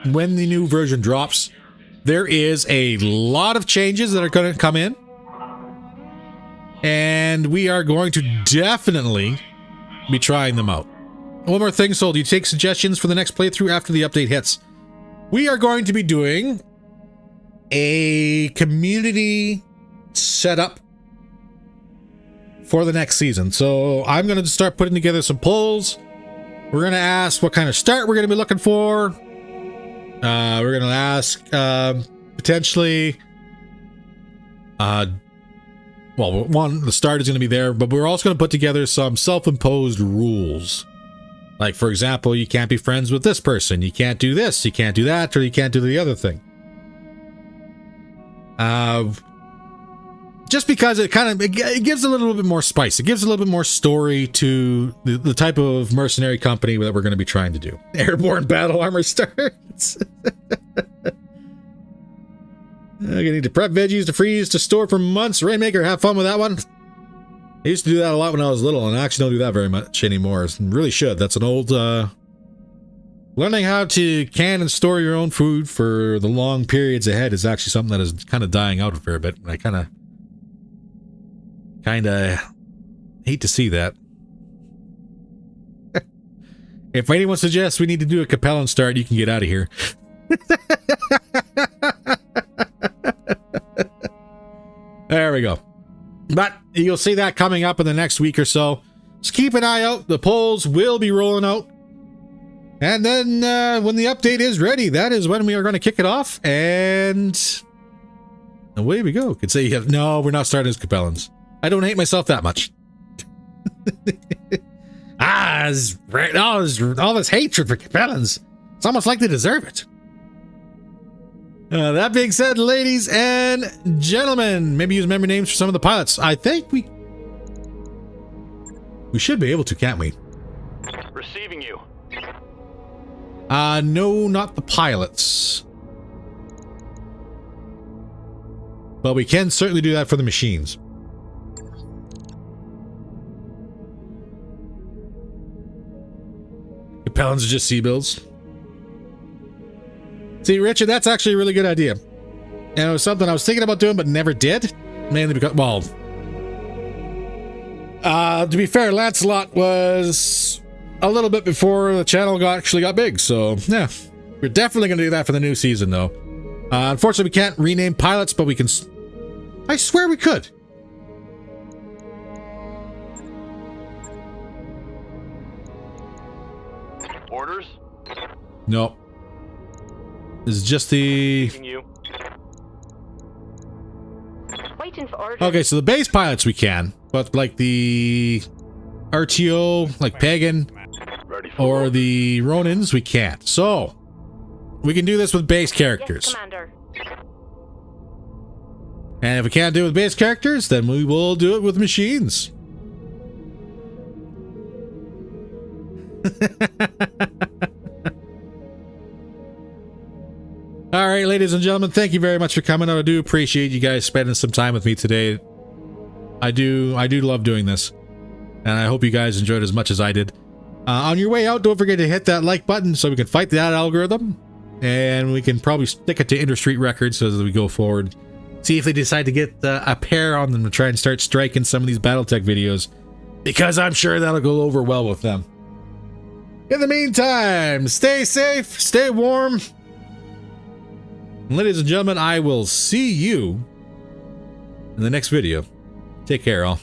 when the new version drops. There is a lot of changes that are going to come in, and we are going to definitely be trying them out. One more thing, Soul, do you take suggestions for the next playthrough after the update hits? We are going to be doing a community setup for the next season. So I'm going to start putting together some polls. We're going to ask what kind of start we're going to be looking for. We're going to ask potentially, well, one, the start is going to be there, but we're also going to put together some self-imposed rules. Like, for example, you can't be friends with this person, you can't do this, you can't do that, or you can't do the other thing. Just because it kind of it gives a little bit more spice. It gives a little bit more story to the type of mercenary company that we're going to be trying to do. Airborne battle armor starts. I'm going to need to prep veggies to freeze to store for months. Rainmaker, have fun with that one. I used to do that a lot when I was little, and I actually don't do that very much anymore. Really should. That's an old, learning how to can and store your own food for the long periods ahead is actually something that is kind of dying out a fair bit. I kind of hate to see that. If anyone suggests we need to do a Capellan start, you can get out of here. There we go. But you'll see that coming up in the next week or so. Just keep an eye out. The polls will be rolling out. And then when the update is ready, that is when we are going to kick it off. And away we go. Could say, no, we're not starting as Capellans. I don't hate myself that much. All this hatred for Capellans. It's almost like they deserve it. That being said, ladies and gentlemen, maybe use memory names for some of the pilots. I think we should be able to, can't we? Receiving you. No, not the pilots. But we can certainly do that for the machines. Capellans are just C-builds. See, Richard, that's actually a really good idea. And it was something I was thinking about doing, but never did. Mainly because, well, to be fair, Lancelot was a little bit before the channel actually got big. So yeah, we're definitely going to do that for the new season though. Unfortunately, we can't rename pilots, but we can, I swear we could. Orders? No. This is just the... You. Waiting for orders. Okay, so the base pilots we can, but like the RTO, like Pagan, Ready for or the Ronins, we can't. So, we can do this with base Yes, characters. Commander. And if we can't do it with base characters, then we will do it with machines. All right, ladies and gentlemen, thank you very much for coming. I do appreciate you guys spending some time with me today. I do love doing this, and I hope you guys enjoyed as much as I did. On your way out, don't forget to hit that like button so we can fight that algorithm, and we can probably stick it to Interstreet Records as we go forward. See if they decide to get a pair on them to try and start striking some of these BattleTech videos, because I'm sure that'll go over well with them. In the meantime, stay safe, stay warm. Ladies and gentlemen, I will see you in the next video. Take care, all.